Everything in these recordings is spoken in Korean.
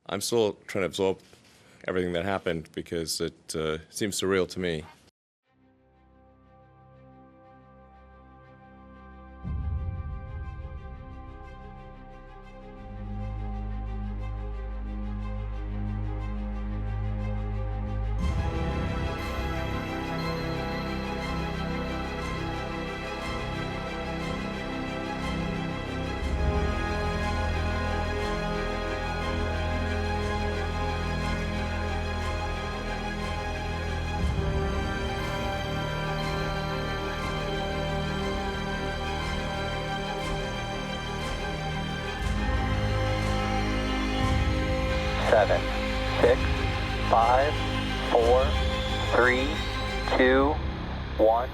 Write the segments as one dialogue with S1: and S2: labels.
S1: I'm still trying to absorb everything that happened because it seems surreal to me.
S2: Seven, six, five, four, three, two, one.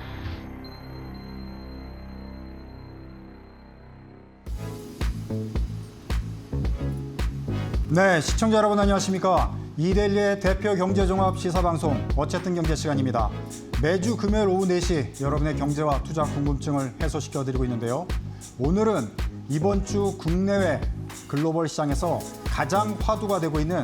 S3: 네, 시청자 여러분 안녕하십니까? 이데일리의 대표 경제종합 시사방송 어쨌든 경제 시간입니다. 매주 금요일 오후 4시 여러분의 경제와 투자 궁금증을 해소시켜드리고 있는데요. 오늘은 이번 주 국내외 글로벌 시장에서 가장 화두가 되고 있는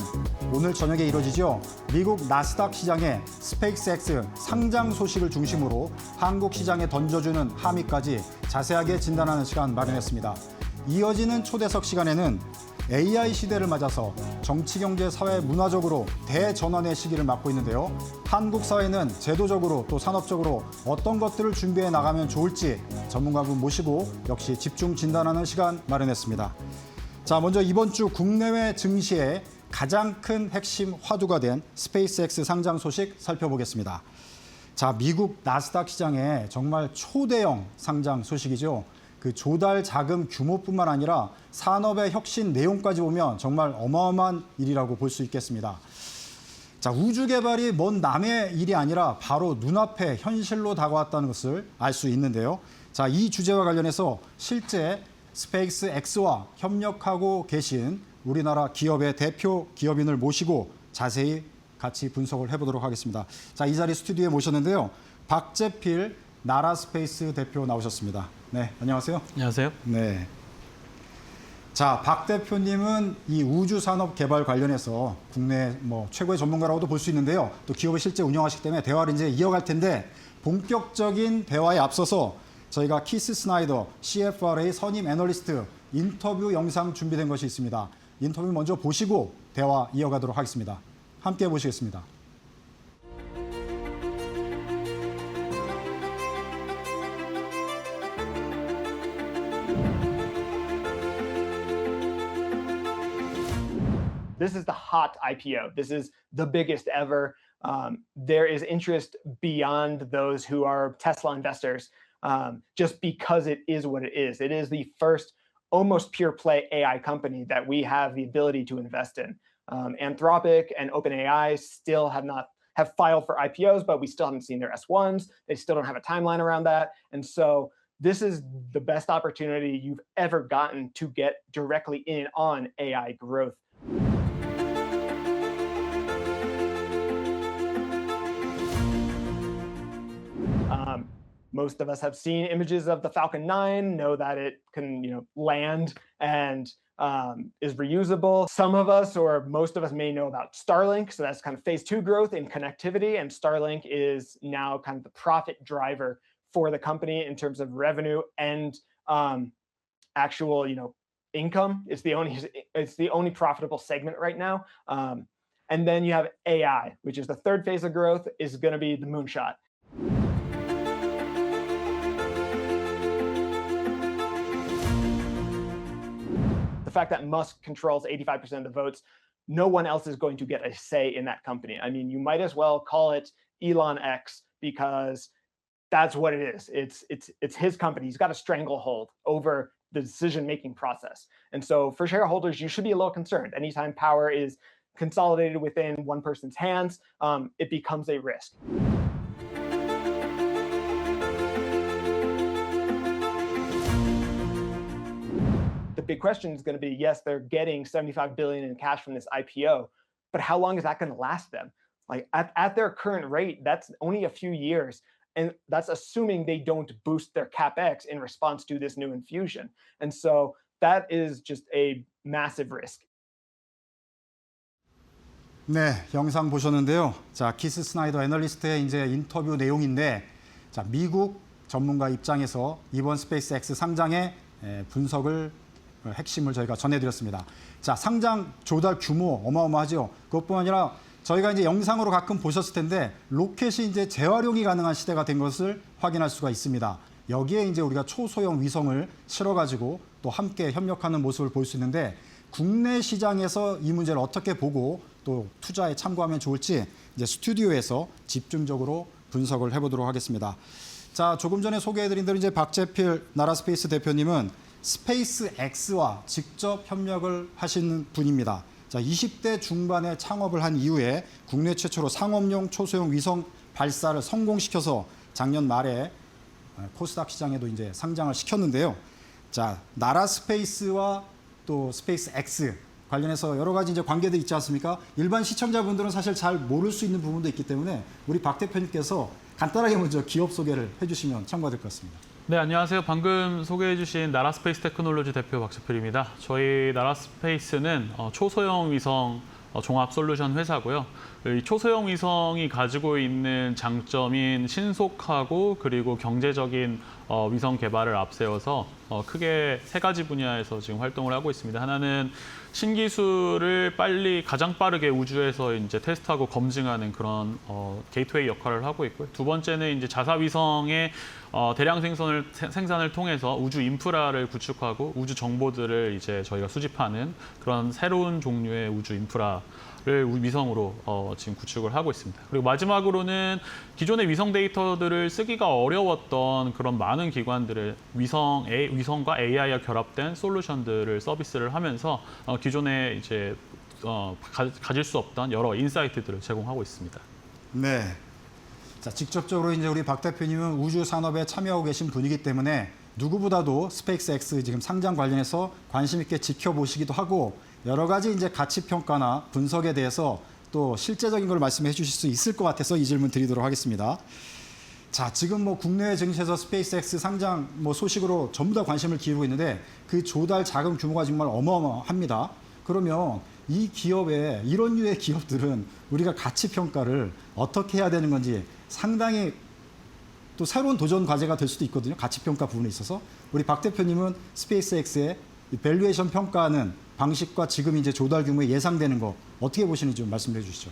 S3: 오늘 저녁에 이뤄지죠. 미국 나스닥 시장의 스페이스X 상장 소식을 중심으로 한국 시장에 던져주는 함의까지 자세하게 진단하는 시간 마련했습니다. 이어지는 초대석 시간에는 AI 시대를 맞아서 정치, 경제, 사회, 문화적으로 대전환의 시기를 맞고 있는데요. 한국 사회는 제도적으로 또 산업적으로 어떤 것들을 준비해 나가면 좋을지 전문가분 모시고 역시 집중 진단하는 시간 마련했습니다. 자, 먼저 이번 주 국내외 증시의 가장 큰 핵심 화두가 된 스페이스X 상장 소식 살펴보겠습니다. 자, 미국 나스닥 시장에 정말 초대형 상장 소식이죠. 그 조달 자금 규모뿐만 아니라 산업의 혁신 내용까지 보면 정말 어마어마한 일이라고 볼 수 있겠습니다. 자, 우주 개발이 먼 남의 일이 아니라 바로 눈앞에 현실로 다가왔다는 것을 알 수 있는데요. 자, 이 주제와 관련해서 실제 스페이스X와 협력하고 계신 우리나라 기업의 대표 기업인을 모시고 자세히 같이 분석을 해보도록 하겠습니다. 자, 이 자리 스튜디오에 모셨는데요. 박재필 나라스페이스 대표 나오셨습니다. 네, 안녕하세요.
S4: 안녕하세요.
S3: 네. 자, 박 대표님은 이 우주 산업 개발 관련해서 국내 최고의 전문가라고도 볼 수 있는데요. 또 기업을 실제 운영하시기 때문에 대화를 이제 이어갈 텐데 본격적인 대화에 앞서서 저희가 키스 스나이더 CFRA 선임 애널리스트 인터뷰 영상 준비된 것이 있습니다. 인터뷰 먼저 보시고 대화 이어가도록 하겠습니다. 함께 보시겠습니다.
S5: This is the hot IPO. This is the biggest ever. There is interest beyond those who are Tesla investors, just because it is what it is. It is the first almost pure play AI company that we have the ability to invest in. Anthropic and OpenAI still have filed for IPOs, but we still haven't seen their S1s. They still don't have a timeline around that. And so this is the best opportunity you've ever gotten to get directly in on AI growth. Most of us have seen images of the Falcon 9, know that it can, land and is reusable. Some of us, or most of us, may know about Starlink. So that's kind of phase 2 growth in connectivity, and Starlink is now kind of the profit driver for the company in terms of revenue and actual, income. It's the only profitable segment right now. And then you have AI, which is the third phase of growth, is going to be the moonshot. The fact that Musk controls 85% of the votes, no one else is going to get a say in that company. I mean, you might as well call it Elon X, because that's what it is. It's his company. He's got a stranglehold over the decision-making process. And so for shareholders, you should be a little concerned. Anytime power is consolidated within one person's hands, it becomes a risk. The big question is going to be, yes, they're getting $75 billion in cash from this IPO, but how long is that going to last them? Like at their current rate, that's only a few years. And that's assuming they don't boost their CapEx in response to this new infusion. And so that is just a massive risk.
S3: 네, 영상 보셨는데요. 자, 키스 스나이더 애널리스트의 이제 인터뷰 내용인데, 자, 미국 전문가 입장에서 이번 스페이스 X 상장의 분석을 핵심을 저희가 전해드렸습니다. 자, 상장 조달 규모 어마어마하죠. 그것뿐만 아니라 저희가 이제 영상으로 가끔 보셨을 텐데 로켓이 이제 재활용이 가능한 시대가 된 것을 확인할 수가 있습니다. 여기에 이제 우리가 초소형 위성을 실어가지고 또 함께 협력하는 모습을 볼 수 있는데 국내 시장에서 이 문제를 어떻게 보고 또 투자에 참고하면 좋을지 이제 스튜디오에서 집중적으로 분석을 해보도록 하겠습니다. 자, 조금 전에 소개해드린 대로 이제 박재필 나라스페이스 대표님은 스페이스 X와 직접 협력을 하시는 분입니다. 자, 20대 중반에 창업을 한 이후에 국내 최초로 상업용 초소형 위성 발사를 성공시켜서 작년 말에 코스닥 시장에도 이제 상장을 시켰는데요. 자, 나라스페이스와 또 스페이스 X 관련해서 여러 가지 이제 관계도 있지 않습니까? 일반 시청자분들은 사실 잘 모를 수 있는 부분도 있기 때문에 우리 박 대표님께서 간단하게 먼저 기업 소개를 해주시면 참고될 것 같습니다.
S4: 네, 안녕하세요. 방금 소개해 주신 나라스페이스 테크놀로지 대표 박재필입니다. 저희 나라스페이스는 초소형 위성 종합 솔루션 회사고요. 이 초소형 위성이 가지고 있는 장점인 신속하고 그리고 경제적인 위성 개발을 앞세워서 크게 세 가지 분야에서 지금 활동을 하고 있습니다. 하나는 신기술을 가장 빠르게 우주에서 이제 테스트하고 검증하는 그런 게이트웨이 역할을 하고 있고요. 두 번째는 이제 자사 위성의 대량 생산을 통해서 우주 인프라를 구축하고 우주 정보들을 이제 저희가 수집하는 그런 새로운 종류의 우주 인프라를 위성으로 지금 구축을 하고 있습니다. 그리고 마지막으로는 기존의 위성 데이터들을 쓰기가 어려웠던 그런 많은 기관들을 위성과 AI가 결합된 솔루션들을 서비스를 하면서 기존에 이제 가질 수 없던 여러 인사이트들을 제공하고 있습니다.
S3: 네. 자, 직접적으로 이제 우리 박 대표님은 우주 산업에 참여하고 계신 분이기 때문에 누구보다도 스페이스 X 지금 상장 관련해서 관심 있게 지켜보시기도 하고 여러 가지 이제 가치 평가나 분석에 대해서 또 실제적인 걸 말씀해 주실 수 있을 것 같아서 이 질문 드리도록 하겠습니다. 자, 지금 뭐 국내외 증시에서 스페이스 X 상장 소식으로 전부 다 관심을 기울이고 있는데 그 조달 자금 규모가 정말 어마어마합니다. 그러면 이 기업에 이런 류의 기업들은 우리가 가치 평가를 어떻게 해야 되는 건지 상당히 또 새로운 도전 과제가 될 수도 있거든요. 가치 평가 부분에 있어서 우리 박 대표님은 스페이스 X의 밸류에이션 평가하는 방식과 지금 이제 조달 규모에 예상되는 거 어떻게 보시는지 좀 말씀해 주시죠.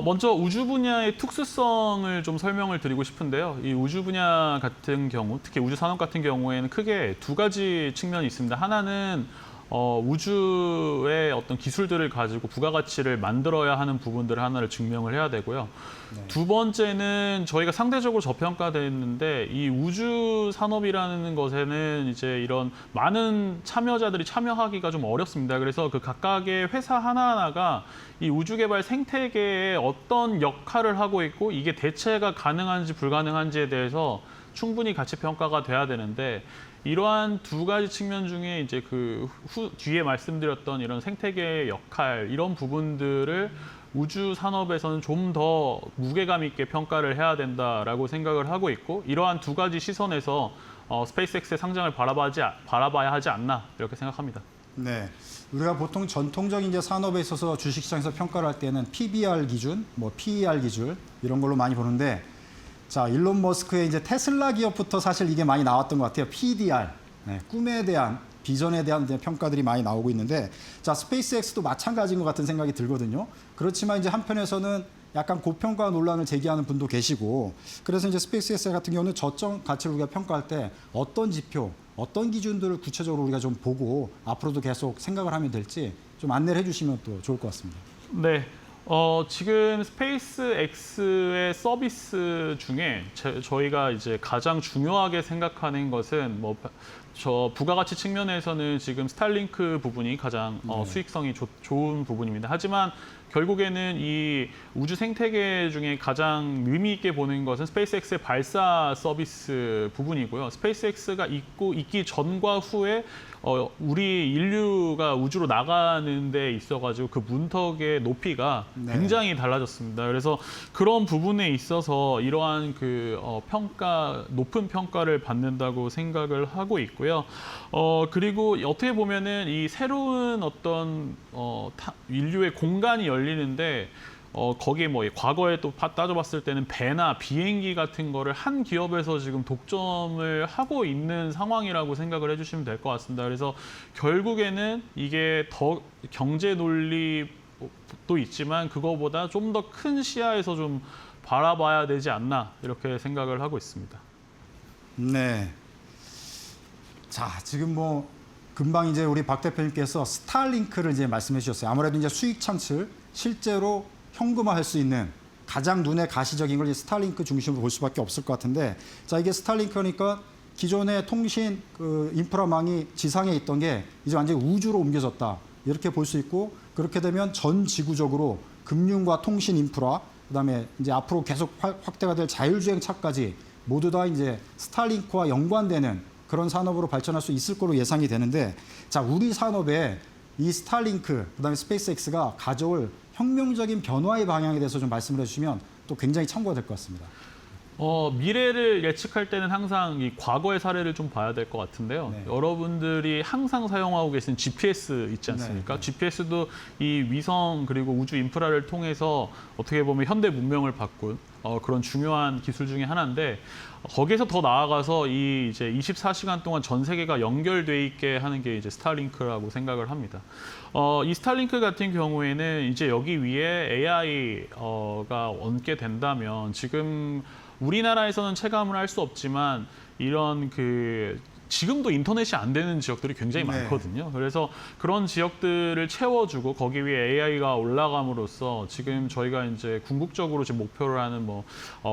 S4: 먼저 우주 분야의 특수성을 좀 설명을 드리고 싶은데요. 이 우주 분야 같은 경우, 특히 우주 산업 같은 경우에는 크게 두 가지 측면이 있습니다. 하나는 우주의 어떤 기술들을 가지고 부가가치를 만들어야 하는 부분들을 하나를 증명을 해야 되고요. 네. 두 번째는 저희가 상대적으로 저평가됐는데 이 우주 산업이라는 것에는 이제 이런 많은 참여자들이 참여하기가 좀 어렵습니다. 그래서 그 각각의 회사 하나하나가 이 우주 개발 생태계에 어떤 역할을 하고 있고 이게 대체가 가능한지 불가능한지에 대해서 충분히 가치 평가가 돼야 되는데 이러한 두 가지 측면 중에 이제 뒤에 말씀드렸던 이런 생태계의 역할 이런 부분들을 우주 산업에서는 좀 더 무게감 있게 평가를 해야 된다라고 생각을 하고 있고 이러한 두 가지 시선에서 스페이스X의 상장을 바라봐야 하지 않나 이렇게 생각합니다.
S3: 네, 우리가 보통 전통적인 이제 산업에 있어서 주식시장에서 평가를 할 때는 PBR 기준, PER 기준 이런 걸로 많이 보는데. 자, 일론 머스크의 이제 테슬라 기업부터 사실 이게 많이 나왔던 것 같아요. PDR, 꿈에 대한, 비전에 대한 이제 평가들이 많이 나오고 있는데, 자, 스페이스X도 마찬가지인 것 같은 생각이 들거든요. 그렇지만 이제 한편에서는 약간 고평가 논란을 제기하는 분도 계시고, 그래서 이제 스페이스X 같은 경우는 저점 가치를 우리가 평가할 때 어떤 지표, 어떤 기준들을 구체적으로 우리가 좀 보고 앞으로도 계속 생각을 하면 될지 좀 안내를 해주시면 또 좋을 것 같습니다.
S4: 네. 지금 스페이스X의 서비스 중에 저희가 이제 가장 중요하게 생각하는 것은 부가가치 측면에서는 지금 스타링크 부분이 가장 수익성이 좋은 부분입니다. 하지만 결국에는 이 우주 생태계 중에 가장 의미 있게 보는 것은 스페이스X의 발사 서비스 부분이고요. 스페이스X가 있기 전과 후에 우리 인류가 우주로 나가는 데 있어가지고 그 문턱의 높이가 굉장히 달라졌습니다. 그래서 그런 부분에 있어서 이러한 높은 평가를 받는다고 생각을 하고 있고요. 있고요. 그리고 어떻게 보면은 이 새로운 어떤 인류의 공간이 열리는데 거기에 뭐 과거에 또 따져봤을 때는 배나 비행기 같은 거를 한 기업에서 지금 독점을 하고 있는 상황이라고 생각을 해주시면 될 것 같습니다. 그래서 결국에는 이게 더 경제 논리도 있지만 그거보다 좀 더 큰 시야에서 좀 바라봐야 되지 않나 이렇게 생각을 하고 있습니다.
S3: 네. 자, 지금 뭐 금방 이제 우리 박 대표님께서 스타링크를 이제 말씀해 주셨어요. 아무래도 이제 수익 창출 실제로 현금화할 수 있는 가장 눈에 가시적인 걸 스타링크 중심으로 볼 수밖에 없을 것 같은데, 자, 이게 스타링크니까 기존의 통신 그 인프라망이 지상에 있던 게 이제 완전히 우주로 옮겨졌다 이렇게 볼 수 있고, 그렇게 되면 전 지구적으로 금융과 통신 인프라, 그다음에 이제 앞으로 계속 확대가 될 자율주행차까지 모두 다 이제 스타링크와 연관되는 그런 산업으로 발전할 수 있을 거로 예상이 되는데, 자, 우리 산업에 이 스타링크, 그다음에 스페이스X가 가져올 혁명적인 변화의 방향에 대해서 좀 말씀을 해주시면 또 굉장히 참고가 될 것 같습니다.
S4: 미래를 예측할 때는 항상 이 과거의 사례를 좀 봐야 될 것 같은데요.
S3: 네.
S4: 여러분들이 항상 사용하고 계신 GPS 있지 않습니까?
S3: 네.
S4: GPS도 이 위성 그리고 우주 인프라를 통해서 어떻게 보면 현대 문명을 바꾼 그런 중요한 기술 중에 하나인데, 거기에서 더 나아가서 이 이제 24시간 동안 전 세계가 연결돼 있게 하는 게 이제 스타링크라고 생각을 합니다. 이 스타링크 같은 경우에는 이제 여기 위에 AI가 얹게 된다면, 지금 우리나라에서는 체감을 할 수 없지만 이런 지금도 인터넷이 안 되는 지역들이 굉장히
S3: 네.
S4: 많거든요. 그래서 그런 지역들을 채워주고 거기 위에 AI가 올라감으로써 지금 저희가 이제 궁극적으로 지금 목표를 하는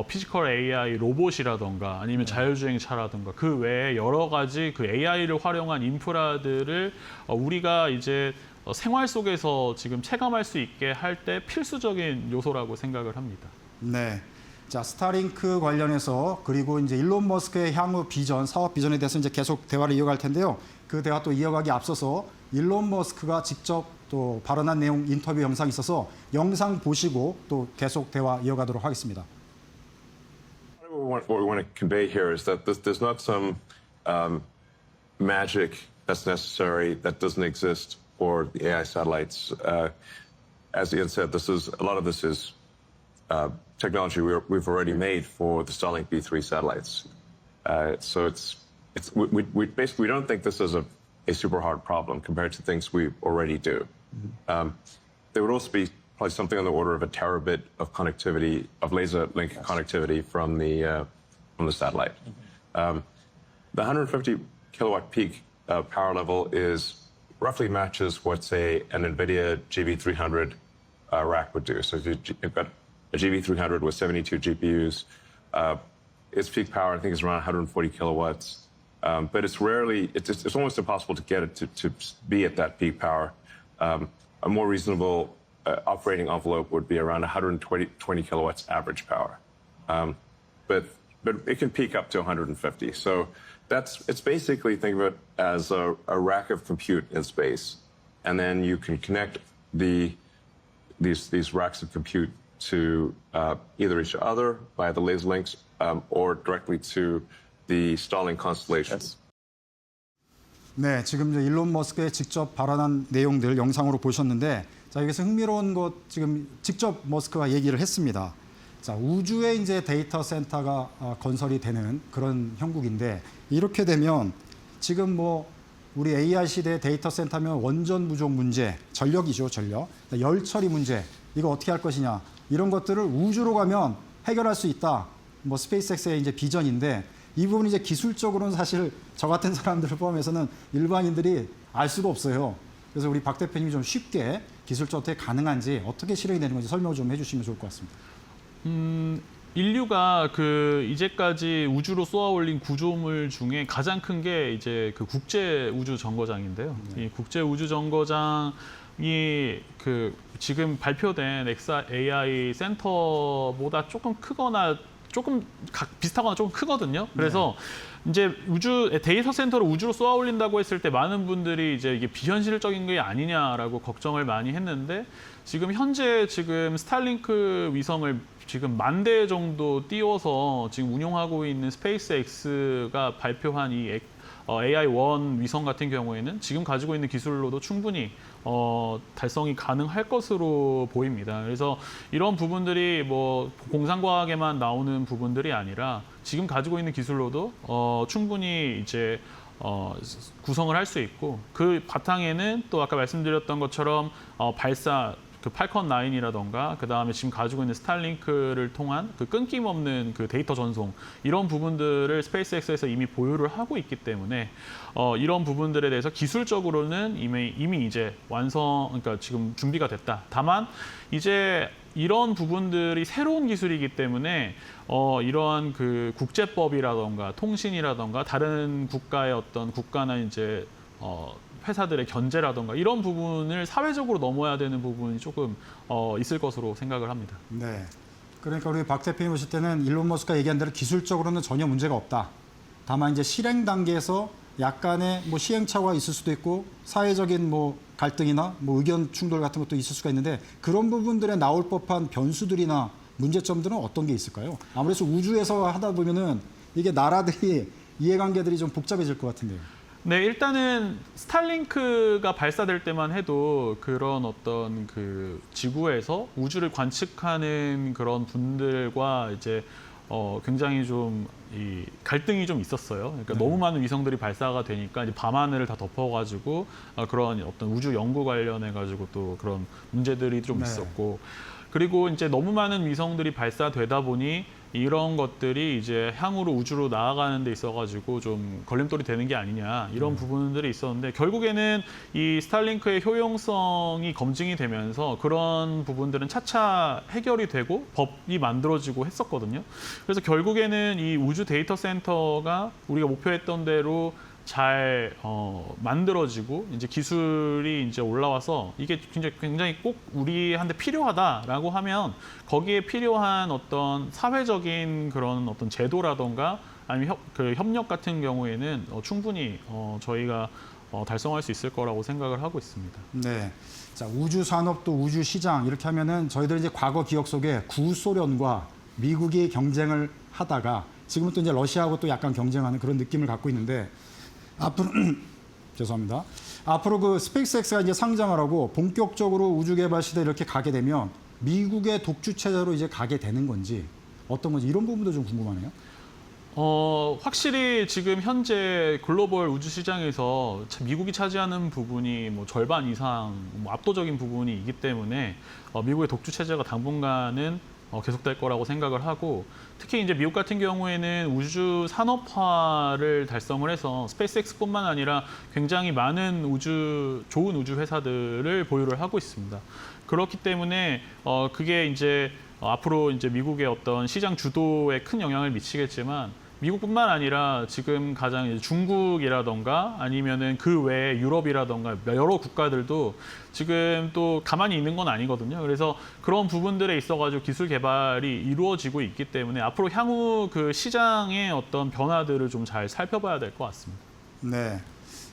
S4: 피지컬 AI 로봇이라던가 아니면 자율주행차라던가 그 외에 여러 가지 그 AI를 활용한 인프라들을 우리가 이제 생활 속에서 지금 체감할 수 있게 할 때 필수적인 요소라고 생각을 합니다.
S3: 네. 자, 스타링크 관련해서 그리고 이제 일론 머스크의 향후 비전, 사업 비전에 대해서 이제 계속 대화를 이어갈 텐데요. 그 대화 또 이어가기 앞서서 일론 머스크가 직접 또 발언한 내용 인터뷰 영상이 있어서 영상 보시고 또 계속 대화 이어가도록 하겠습니다.
S6: What we want to convey here is that there's not some magic that's necessary that doesn't exist for the AI satellites. As Ian said, a lot of this is technology we've already made for the Starlink V3 satellites. So we don't think this is a super hard problem compared to things we already do. There would also be probably something on the order of a terabit of connectivity, of laser link connectivity from the satellite. The 150 kilowatt peak power level roughly matches what, say, an NVIDIA GB300 rack would do. So if you've got a GB300 with 72 GPUs, its peak power, I think, is around 140 kilowatts. But it's almost impossible to get it to be at that peak power. A more reasonable operating envelope would be around 120 kilowatts average power. But it can peak up to 150. So it's basically, think of it as a rack of compute in space. And then you can connect these racks of compute to either each other via the laser links or directly to the Starlink constellations.
S3: 네, 지금 이제 일론 머스크의 직접 발언한 내용들 영상으로 보셨는데, 자, 여기서 흥미로운 것 지금 직접 머스크가 얘기를 했습니다. 자, 우주에 이제 데이터 센터가 건설이 되는 그런 형국인데, 이렇게 되면 지금 뭐 우리 AI 시대의 데이터 센터면 원전 부족 문제, 전력이죠, 전력. 열 처리 문제, 이거 어떻게 할 것이냐, 이런 것들을 우주로 가면 해결할 수 있다. 뭐 스페이스X의 이제 비전인데, 이 부분이 이제 기술적으로는 사실 저 같은 사람들을 포함해서는 일반인들이 알 수가 없어요. 그래서 우리 박 대표님이 좀 쉽게 기술적으로 어떻게 가능한지, 어떻게 실행이 되는 건지 설명을 좀 해주시면 좋을 것 같습니다.
S4: 인류가 이제까지 우주로 쏘아올린 구조물 중에 가장 큰 게 이제 국제 우주 정거장인데요. 이 국제 우주 정거장이 지금 발표된 XAI 센터보다 조금 크거나 조금 비슷하거나 조금 크거든요. 그래서 이제 데이터 센터를 우주로 쏘아 올린다고 했을 때 많은 분들이 이제 이게 비현실적인 게 아니냐라고 걱정을 많이 했는데, 지금 현재 스타링크 위성을 지금 10,000대 정도 띄워서 지금 운용하고 있는 스페이스X가 발표한 이 AI-1 위성 같은 경우에는 지금 가지고 있는 기술로도 충분히 달성이 가능할 것으로 보입니다. 그래서 이런 부분들이 뭐 공상과학에만 나오는 부분들이 아니라 지금 가지고 있는 기술로도 충분히 이제 구성을 할 수 있고, 그 바탕에는 또 아까 말씀드렸던 것처럼 발사 그 팔컨 9이라던가 그다음에 지금 가지고 있는 스타링크를 통한 그 끊김없는 그 데이터 전송, 이런 부분들을 스페이스X에서 이미 보유를 하고 있기 때문에 이런 부분들에 대해서 기술적으로는 이미 이제 그러니까 지금 준비가 됐다. 다만 이제 이런 부분들이 새로운 기술이기 때문에 이러한 그 국제법이라던가 통신이라던가 다른 국가의 어떤 국가나 이제 회사들의 견제라던가 이런 부분을 사회적으로 넘어야 되는 부분이 조금 있을 것으로 생각을 합니다.
S3: 네. 그러니까 우리 박 대표님 보실 때는 일론 머스크가 얘기한 대로 기술적으로는 전혀 문제가 없다. 다만 이제 실행 단계에서 약간의 뭐 시행착오가 있을 수도 있고 사회적인 뭐 갈등이나 뭐 의견 충돌 같은 것도 있을 수가 있는데, 그런 부분들에 나올 법한 변수들이나 문제점들은 어떤 게 있을까요? 아무래도 우주에서 하다 보면은 이게 나라들이 이해관계들이 좀 복잡해질 것 같은데요.
S4: 네, 일단은 스타링크가 발사될 때만 해도 그런 어떤 그 지구에서 우주를 관측하는 그런 분들과 이제 굉장히 좀 이 갈등이 좀 있었어요. 그러니까 너무 많은 위성들이 발사가 되니까 이제 밤하늘을 다 덮어가지고 그런 어떤 우주 연구 관련해가지고 또 그런 문제들이 좀 있었고, 그리고 이제 너무 많은 위성들이 발사되다 보니 이런 것들이 이제 향후로 우주로 나아가는 데 있어가지고 좀 걸림돌이 되는 게 아니냐, 이런 부분들이 있었는데, 결국에는 이 스타링크의 효용성이 검증이 되면서 그런 부분들은 차차 해결이 되고 법이 만들어지고 했었거든요. 그래서 결국에는 이 우주 데이터 센터가 우리가 목표했던 대로 잘 만들어지고 이제 기술이 이제 올라와서 이게 굉장히 꼭 우리한테 필요하다라고 하면 거기에 필요한 어떤 사회적인 그런 어떤 제도라던가 아니면 그 협력 같은 경우에는 충분히 저희가 달성할 수 있을 거라고 생각을 하고 있습니다.
S3: 네. 자, 우주 산업도 우주 시장 이렇게 하면은 저희들 이제 과거 기억 속에 구소련과 미국이 경쟁을 하다가 지금은 또 이제 러시아하고 또 약간 경쟁하는 그런 느낌을 갖고 있는데, 앞으로 죄송합니다. 앞으로 그 스페이스X가 이제 상장을 하고 본격적으로 우주 개발 시대 이렇게 가게 되면 미국의 독주 체제로 이제 가게 되는 건지 어떤 건지 이런 부분도 좀 궁금하네요.
S4: 확실히 지금 현재 글로벌 우주 시장에서 미국이 차지하는 부분이 뭐 절반 이상 뭐 압도적인 부분이 있기 때문에 미국의 독주 체제가 당분간은 계속될 거라고 생각을 하고, 특히 이제 미국 같은 경우에는 우주 산업화를 달성을 해서 스페이스X뿐만 아니라 굉장히 많은 좋은 우주 회사들을 보유를 하고 있습니다. 그렇기 때문에 그게 이제 앞으로 이제 미국의 어떤 시장 주도에 큰 영향을 미치겠지만, 미국뿐만 아니라 지금 가장 이제 중국이라던가 아니면은 그 외에 유럽이라던가 여러 국가들도 지금 또 가만히 있는 건 아니거든요. 그래서 그런 부분들에 있어가지고 기술 개발이 이루어지고 있기 때문에 앞으로 향후 그 시장의 어떤 변화들을 좀 잘 살펴봐야 될 것 같습니다.
S3: 네.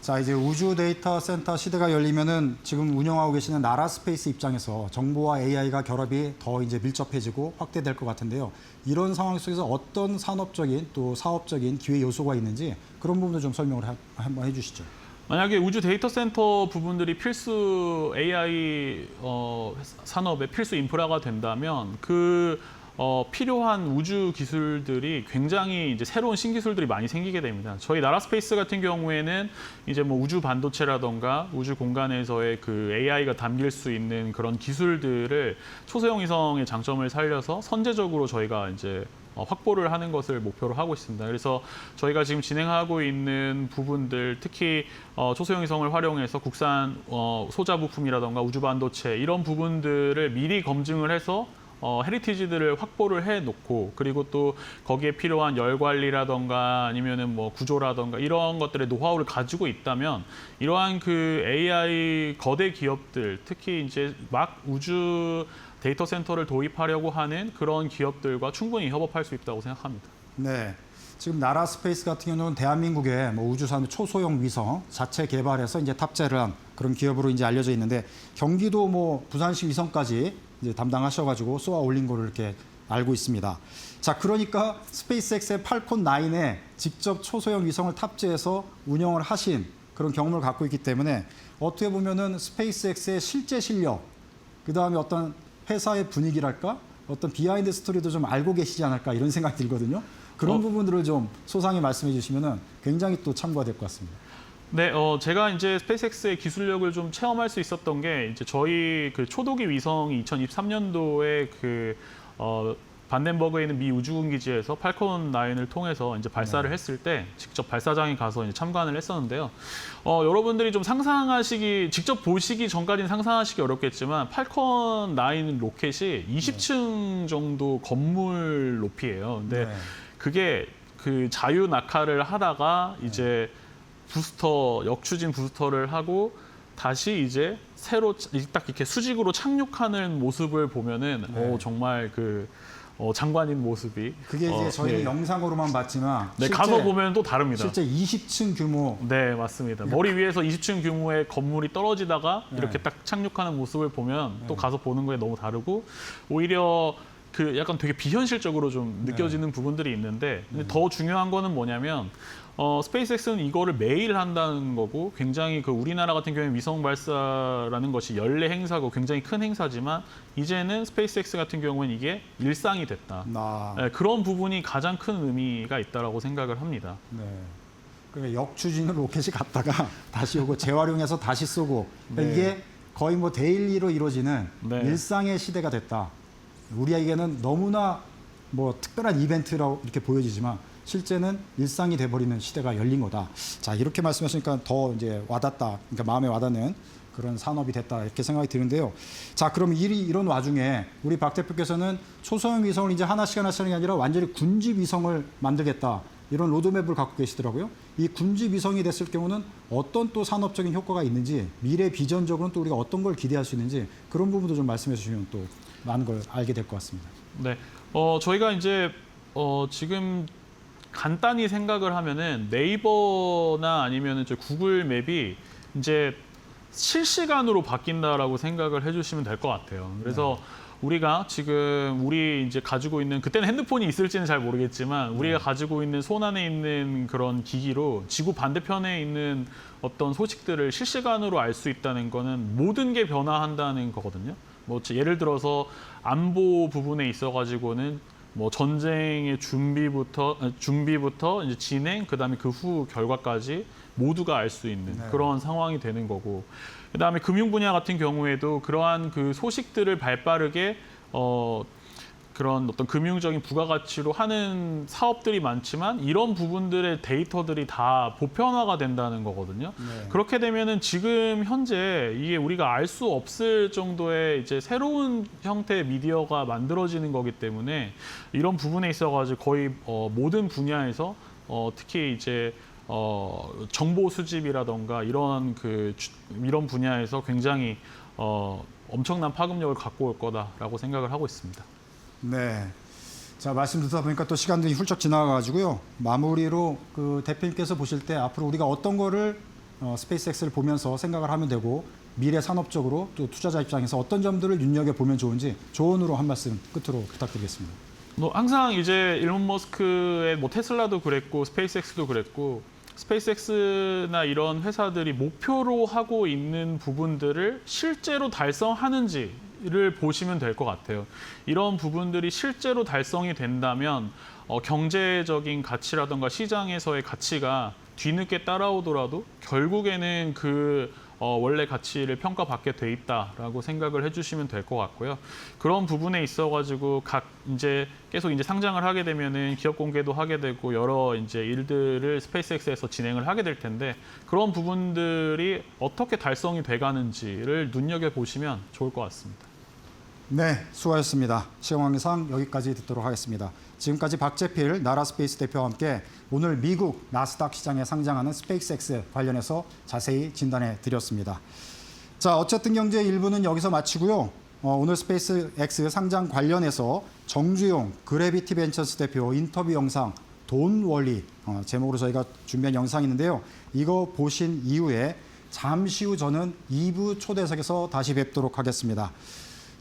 S3: 자, 이제 우주 데이터 센터 시대가 열리면은 지금 운영하고 계시는 나라 스페이스 입장에서 정보와 AI가 결합이 더 이제 밀접해지고 확대될 것 같은데요. 이런 상황 속에서 어떤 산업적인 또 사업적인 기회 요소가 있는지 그런 부분도 좀 설명을 한번 해주시죠.
S4: 만약에 우주 데이터 센터 부분들이 필수 AI 산업의 필수 인프라가 된다면 그 필요한 우주 기술들이 굉장히 이제 새로운 신기술들이 많이 생기게 됩니다. 저희 나라 스페이스 같은 경우에는 이제 뭐 우주 반도체라던가 우주 공간에서의 그 AI가 담길 수 있는 그런 기술들을 초소형 위성의 장점을 살려서 선제적으로 저희가 이제 확보를 하는 것을 목표로 하고 있습니다. 그래서 저희가 지금 진행하고 있는 부분들, 특히 초소형 위성을 활용해서 국산 소자 부품이라던가 우주 반도체 이런 부분들을 미리 검증을 해서 헤리티지들을 확보를 해놓고, 그리고 또 거기에 필요한 열 관리라던가 아니면은 뭐 구조라던가 이런 것들의 노하우를 가지고 있다면 이러한 그 AI 거대 기업들, 특히 이제 막 우주 데이터 센터를 도입하려고 하는 그런 기업들과 충분히 협업할 수 있다고 생각합니다.
S3: 네. 지금 나라 스페이스 같은 경우는 대한민국의 뭐 우주산 초소형 위성 자체 개발해서 이제 탑재를 한 그런 기업으로 이제 알려져 있는데, 경기도 뭐 부산시 위성까지 이제 담당하셔가지고 쏘아 올린 거를 이렇게 알고 있습니다. 자, 그러니까 스페이스X의 팔콘 9에 직접 초소형 위성을 탑재해서 운영을 하신 그런 경험을 갖고 있기 때문에 어떻게 보면은 스페이스X의 실제 실력, 그다음에 어떤 회사의 분위기랄까? 어떤 비하인드 스토리도 좀 알고 계시지 않을까 이런 생각이 들거든요. 그런 부분들을 좀 소상히 말씀해 주시면은 굉장히 또 참고가 될 것 같습니다.
S4: 네, 제가 이제 스페이스X의 기술력을 좀 체험할 수 있었던 게 이제 저희 그 초도기 위성이 2023년도에 반덴버그에 있는 미 우주군 기지에서 팔콘 9을 통해서 이제 발사를 했을 때 직접 발사장에 가서 이제 참관을 했었는데요. 여러분들이 좀 직접 보시기 전까지는 상상하시기 어렵겠지만 팔콘 9 로켓이 20층 정도 건물 높이예요. 근데 그게 그 자유 낙하를 하다가 이제 역추진 부스터를 하고 다시 이제 새로 딱 이렇게 수직으로 착륙하는 모습을 보면은 정말 장관인 모습이
S3: 그게 이제 저희는 영상으로만 봤지만
S4: 가서 보면 또 다릅니다.
S3: 실제 20층 규모.
S4: 네, 맞습니다. 머리 위에서 20층 규모의 건물이 떨어지다가 이렇게 딱 착륙하는 모습을 보면 또 가서 보는 거에 너무 다르고 오히려 약간 되게 비현실적으로 좀 느껴지는 부분들이 있는데 근데 더 중요한 거는 뭐냐면 스페이스X는 이거를 매일 한다는 거고 굉장히 우리나라 같은 경우에 위성 발사라는 것이 연례 행사고 굉장히 큰 행사지만 이제는 스페이스X 같은 경우는 이게 일상이 됐다. 네, 그런 부분이 가장 큰 의미가 있다라고 생각을 합니다.
S3: 네. 그러니까 역추진으로 로켓이 갔다가 다시 오고 재활용해서 다시 쏘고 이게 거의 뭐 데일리로 이루어지는 일상의 시대가 됐다. 우리에게는 너무나 뭐 특별한 이벤트라고 이렇게 보여지지만 실제는 일상이 돼버리는 시대가 열린 거다. 자, 이렇게 말씀하시니까 더 이제 와닿다. 그러니까 마음에 와닿는 그런 산업이 됐다. 이렇게 생각이 드는데요. 자, 그럼 이런 와중에 우리 박 대표께서는 초소형 위성을 이제 하나씩 하는 게 아니라 완전히 군집 위성을 만들겠다. 이런 로드맵을 갖고 계시더라고요. 이 군집 위성이 됐을 경우는 어떤 또 산업적인 효과가 있는지 미래 비전적으로는 또 우리가 어떤 걸 기대할 수 있는지 그런 부분도 좀 말씀해 주시면 또 많은 걸 알게 될 것 같습니다.
S4: 네, 저희가 이제 지금 간단히 생각을 하면은 네이버나 아니면 구글 맵이 이제 실시간으로 바뀐다라고 생각을 해주시면 될 것 같아요. 그래서 우리가 지금 우리 이제 가지고 있는 그때는 핸드폰이 있을지는 잘 모르겠지만 우리가 가지고 있는 손 안에 있는 그런 기기로 지구 반대편에 있는 어떤 소식들을 실시간으로 알 수 있다는 거는 모든 게 변화한다는 거거든요. 뭐 예를 들어서 안보 부분에 있어가지고는 뭐 전쟁의 준비부터 이제 진행, 그다음에 그 후 결과까지 모두가 알 수 있는 그런 상황이 되는 거고, 그다음에 금융 분야 같은 경우에도 그러한 소식들을 발빠르게 그런 어떤 금융적인 부가가치로 하는 사업들이 많지만 이런 부분들의 데이터들이 다 보편화가 된다는 거거든요. 그렇게 되면은 지금 현재 이게 우리가 알 수 없을 정도의 이제 새로운 형태의 미디어가 만들어지는 거기 때문에 이런 부분에 있어가지고 거의 모든 분야에서 특히 이제 정보 수집이라던가 이런 이런 분야에서 굉장히 엄청난 파급력을 갖고 올 거다라고 생각을 하고 있습니다.
S3: 네. 자, 말씀 듣다 보니까 또 시간들이 훌쩍 지나가가지고요. 마무리로 대표님께서 보실 때 앞으로 우리가 어떤 거를 스페이스X를 보면서 생각을 하면 되고 미래 산업적으로 또 투자자 입장에서 어떤 점들을 눈여겨보면 좋은지 조언으로 한 말씀 끝으로 부탁드리겠습니다.
S4: 항상 이제 일론 머스크의 테슬라도 그랬고 스페이스X도 그랬고 스페이스X나 이런 회사들이 목표로 하고 있는 부분들을 실제로 달성하는지를 보시면 될 것 같아요. 이런 부분들이 실제로 달성이 된다면 경제적인 가치라든가 시장에서의 가치가 뒤늦게 따라오더라도 결국에는 원래 가치를 평가받게 돼 있다라고 생각을 해주시면 될 것 같고요. 그런 부분에 있어가지고 이제 계속 이제 상장을 하게 되면은 기업 공개도 하게 되고 여러 이제 일들을 스페이스X에서 진행을 하게 될 텐데 그런 부분들이 어떻게 달성이 돼가는지를 눈여겨 보시면 좋을 것 같습니다.
S3: 네, 수고하셨습니다. 시간 관계상 여기까지 듣도록 하겠습니다. 지금까지 박재필 나라스페이스 대표와 함께 오늘 미국 나스닥 시장에 상장하는 스페이스X 관련해서 자세히 진단해 드렸습니다. 자, 어쨌든 경제 1부는 여기서 마치고요. 오늘 스페이스X 상장 관련해서 정주용 그래비티 벤처스 대표 인터뷰 영상 돈 원리 제목으로 저희가 준비한 영상이 있는데요. 이거 보신 이후에 잠시 후 저는 2부 초대석에서 다시 뵙도록 하겠습니다.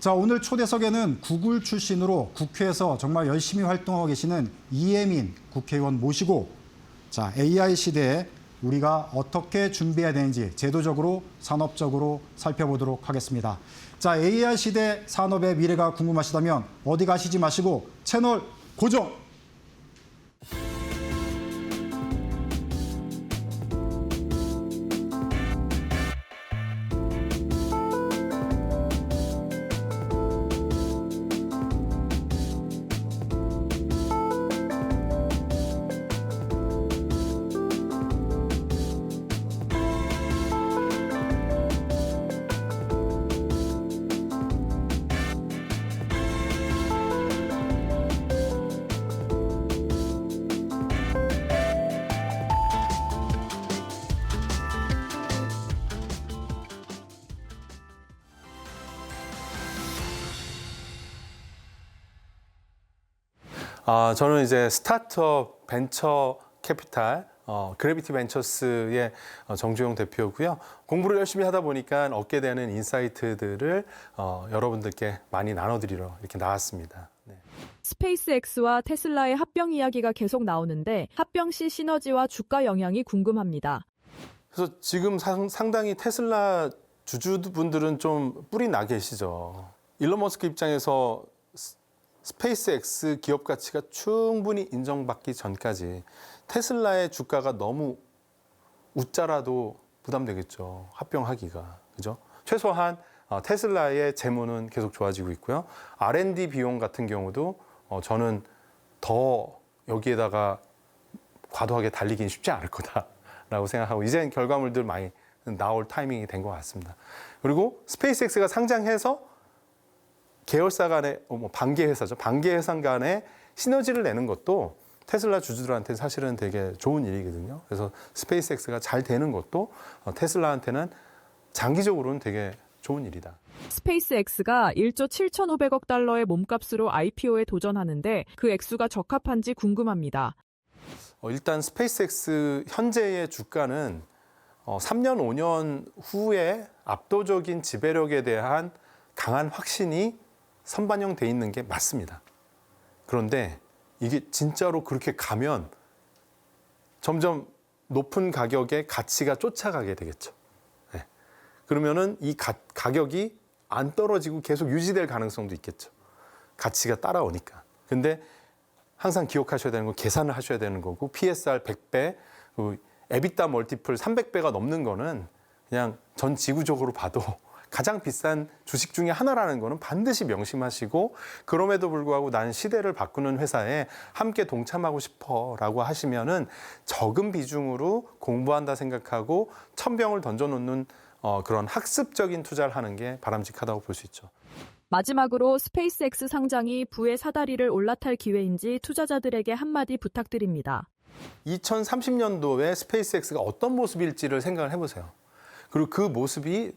S3: 자, 오늘 초대석에는 구글 출신으로 국회에서 정말 열심히 활동하고 계시는 이혜민 국회의원 모시고 자, AI 시대에 우리가 어떻게 준비해야 되는지 제도적으로 산업적으로 살펴보도록 하겠습니다. 자, AI 시대 산업의 미래가 궁금하시다면 어디 가시지 마시고 채널 고정!
S7: 저는 이제 스타트업 벤처 캐피탈 그래비티 벤처스의 정주영 대표고요. 공부를 열심히 하다 보니까 얻게 되는 인사이트들을 여러분들께 많이 나눠드리러 이렇게 나왔습니다. 네.
S8: 스페이스X와 테슬라의 합병 이야기가 계속 나오는데 합병 시 시너지와 주가 영향이 궁금합니다.
S7: 그래서 지금 상당히 테슬라 주주분들은 좀 뿔이 나 계시죠. 일론 머스크 입장에서 스페이스X 기업 가치가 충분히 인정받기 전까지 테슬라의 주가가 너무 웃자라도 부담되겠죠. 합병하기가. 그죠? 최소한 테슬라의 재무는 계속 좋아지고 있고요. R&D 비용 같은 경우도 저는 더 여기에다가 과도하게 달리긴 쉽지 않을 거다라고 생각하고 이제 결과물들 많이 나올 타이밍이 된 것 같습니다. 그리고 스페이스X가 상장해서 계열사 간의 반계 회사죠. 반계 회사 간의 시너지를 내는 것도 테슬라 주주들한테 사실은 되게 좋은 일이거든요. 그래서 스페이스X가 잘 되는 것도 테슬라한테는 장기적으로는 되게 좋은 일이다.
S8: 스페이스X가 1조 7,500억 달러의 몸값으로 IPO에 도전하는데 그 액수가 적합한지 궁금합니다.
S7: 일단 스페이스X 현재의 주가는 3년, 5년 후에 압도적인 지배력에 대한 강한 확신이 선반영돼 있는 게 맞습니다. 그런데 이게 진짜로 그렇게 가면 점점 높은 가격의 가치가 쫓아가게 되겠죠. 네. 그러면은 이 가격이 안 떨어지고 계속 유지될 가능성도 있겠죠. 가치가 따라오니까. 근데 항상 기억하셔야 되는 건 계산을 하셔야 되는 거고 PSR 100배, 에비타 멀티플 300배가 넘는 거는 그냥 전 지구적으로 봐도 가장 비싼 주식 중에 하나라는 거는 반드시 명심하시고 그럼에도 불구하고 난 시대를 바꾸는 회사에 함께 동참하고 싶어라고 하시면은 적은 비중으로 공부한다 생각하고 천병을 던져놓는 그런 학습적인 투자를 하는 게 바람직하다고 볼 수 있죠.
S8: 마지막으로 스페이스X 상장이 부의 사다리를 올라탈 기회인지 투자자들에게 한마디 부탁드립니다.
S7: 2030년도에 스페이스X가 어떤 모습일지를 생각을 해보세요. 그리고 그 모습이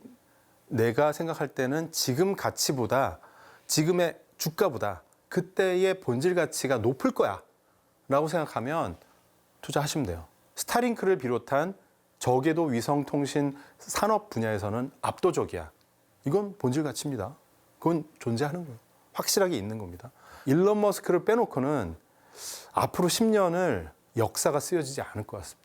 S7: 내가 생각할 때는 지금 가치보다 지금의 주가보다 그때의 본질 가치가 높을 거야 라고 생각하면 투자하시면 돼요. 스타링크를 비롯한 저궤도 위성통신 산업 분야에서는 압도적이야. 이건 본질 가치입니다. 그건 존재하는 거예요. 확실하게 있는 겁니다. 일론 머스크를 빼놓고는 앞으로 10년을 역사가 쓰여지지 않을 것 같습니다.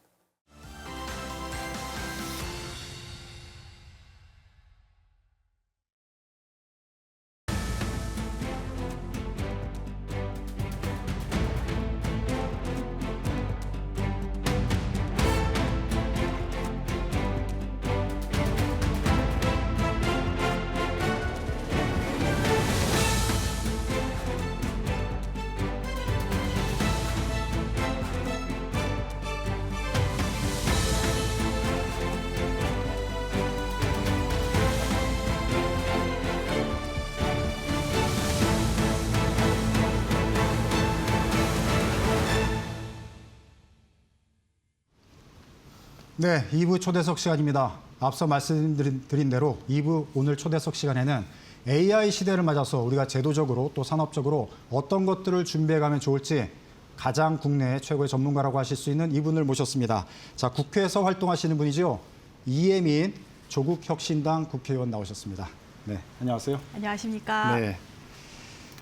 S3: 네, 2부 초대석 시간입니다. 앞서 말씀드린 대로 2부 오늘 초대석 시간에는 AI 시대를 맞아서 우리가 제도적으로 또 산업적으로 어떤 것들을 준비해가면 좋을지 가장 국내 최고의 전문가라고 하실 수 있는 이분을 모셨습니다. 자, 국회에서 활동하시는 분이죠. 이혜민 조국혁신당 국회의원 나오셨습니다. 네, 안녕하세요.
S9: 안녕하십니까.
S3: 네.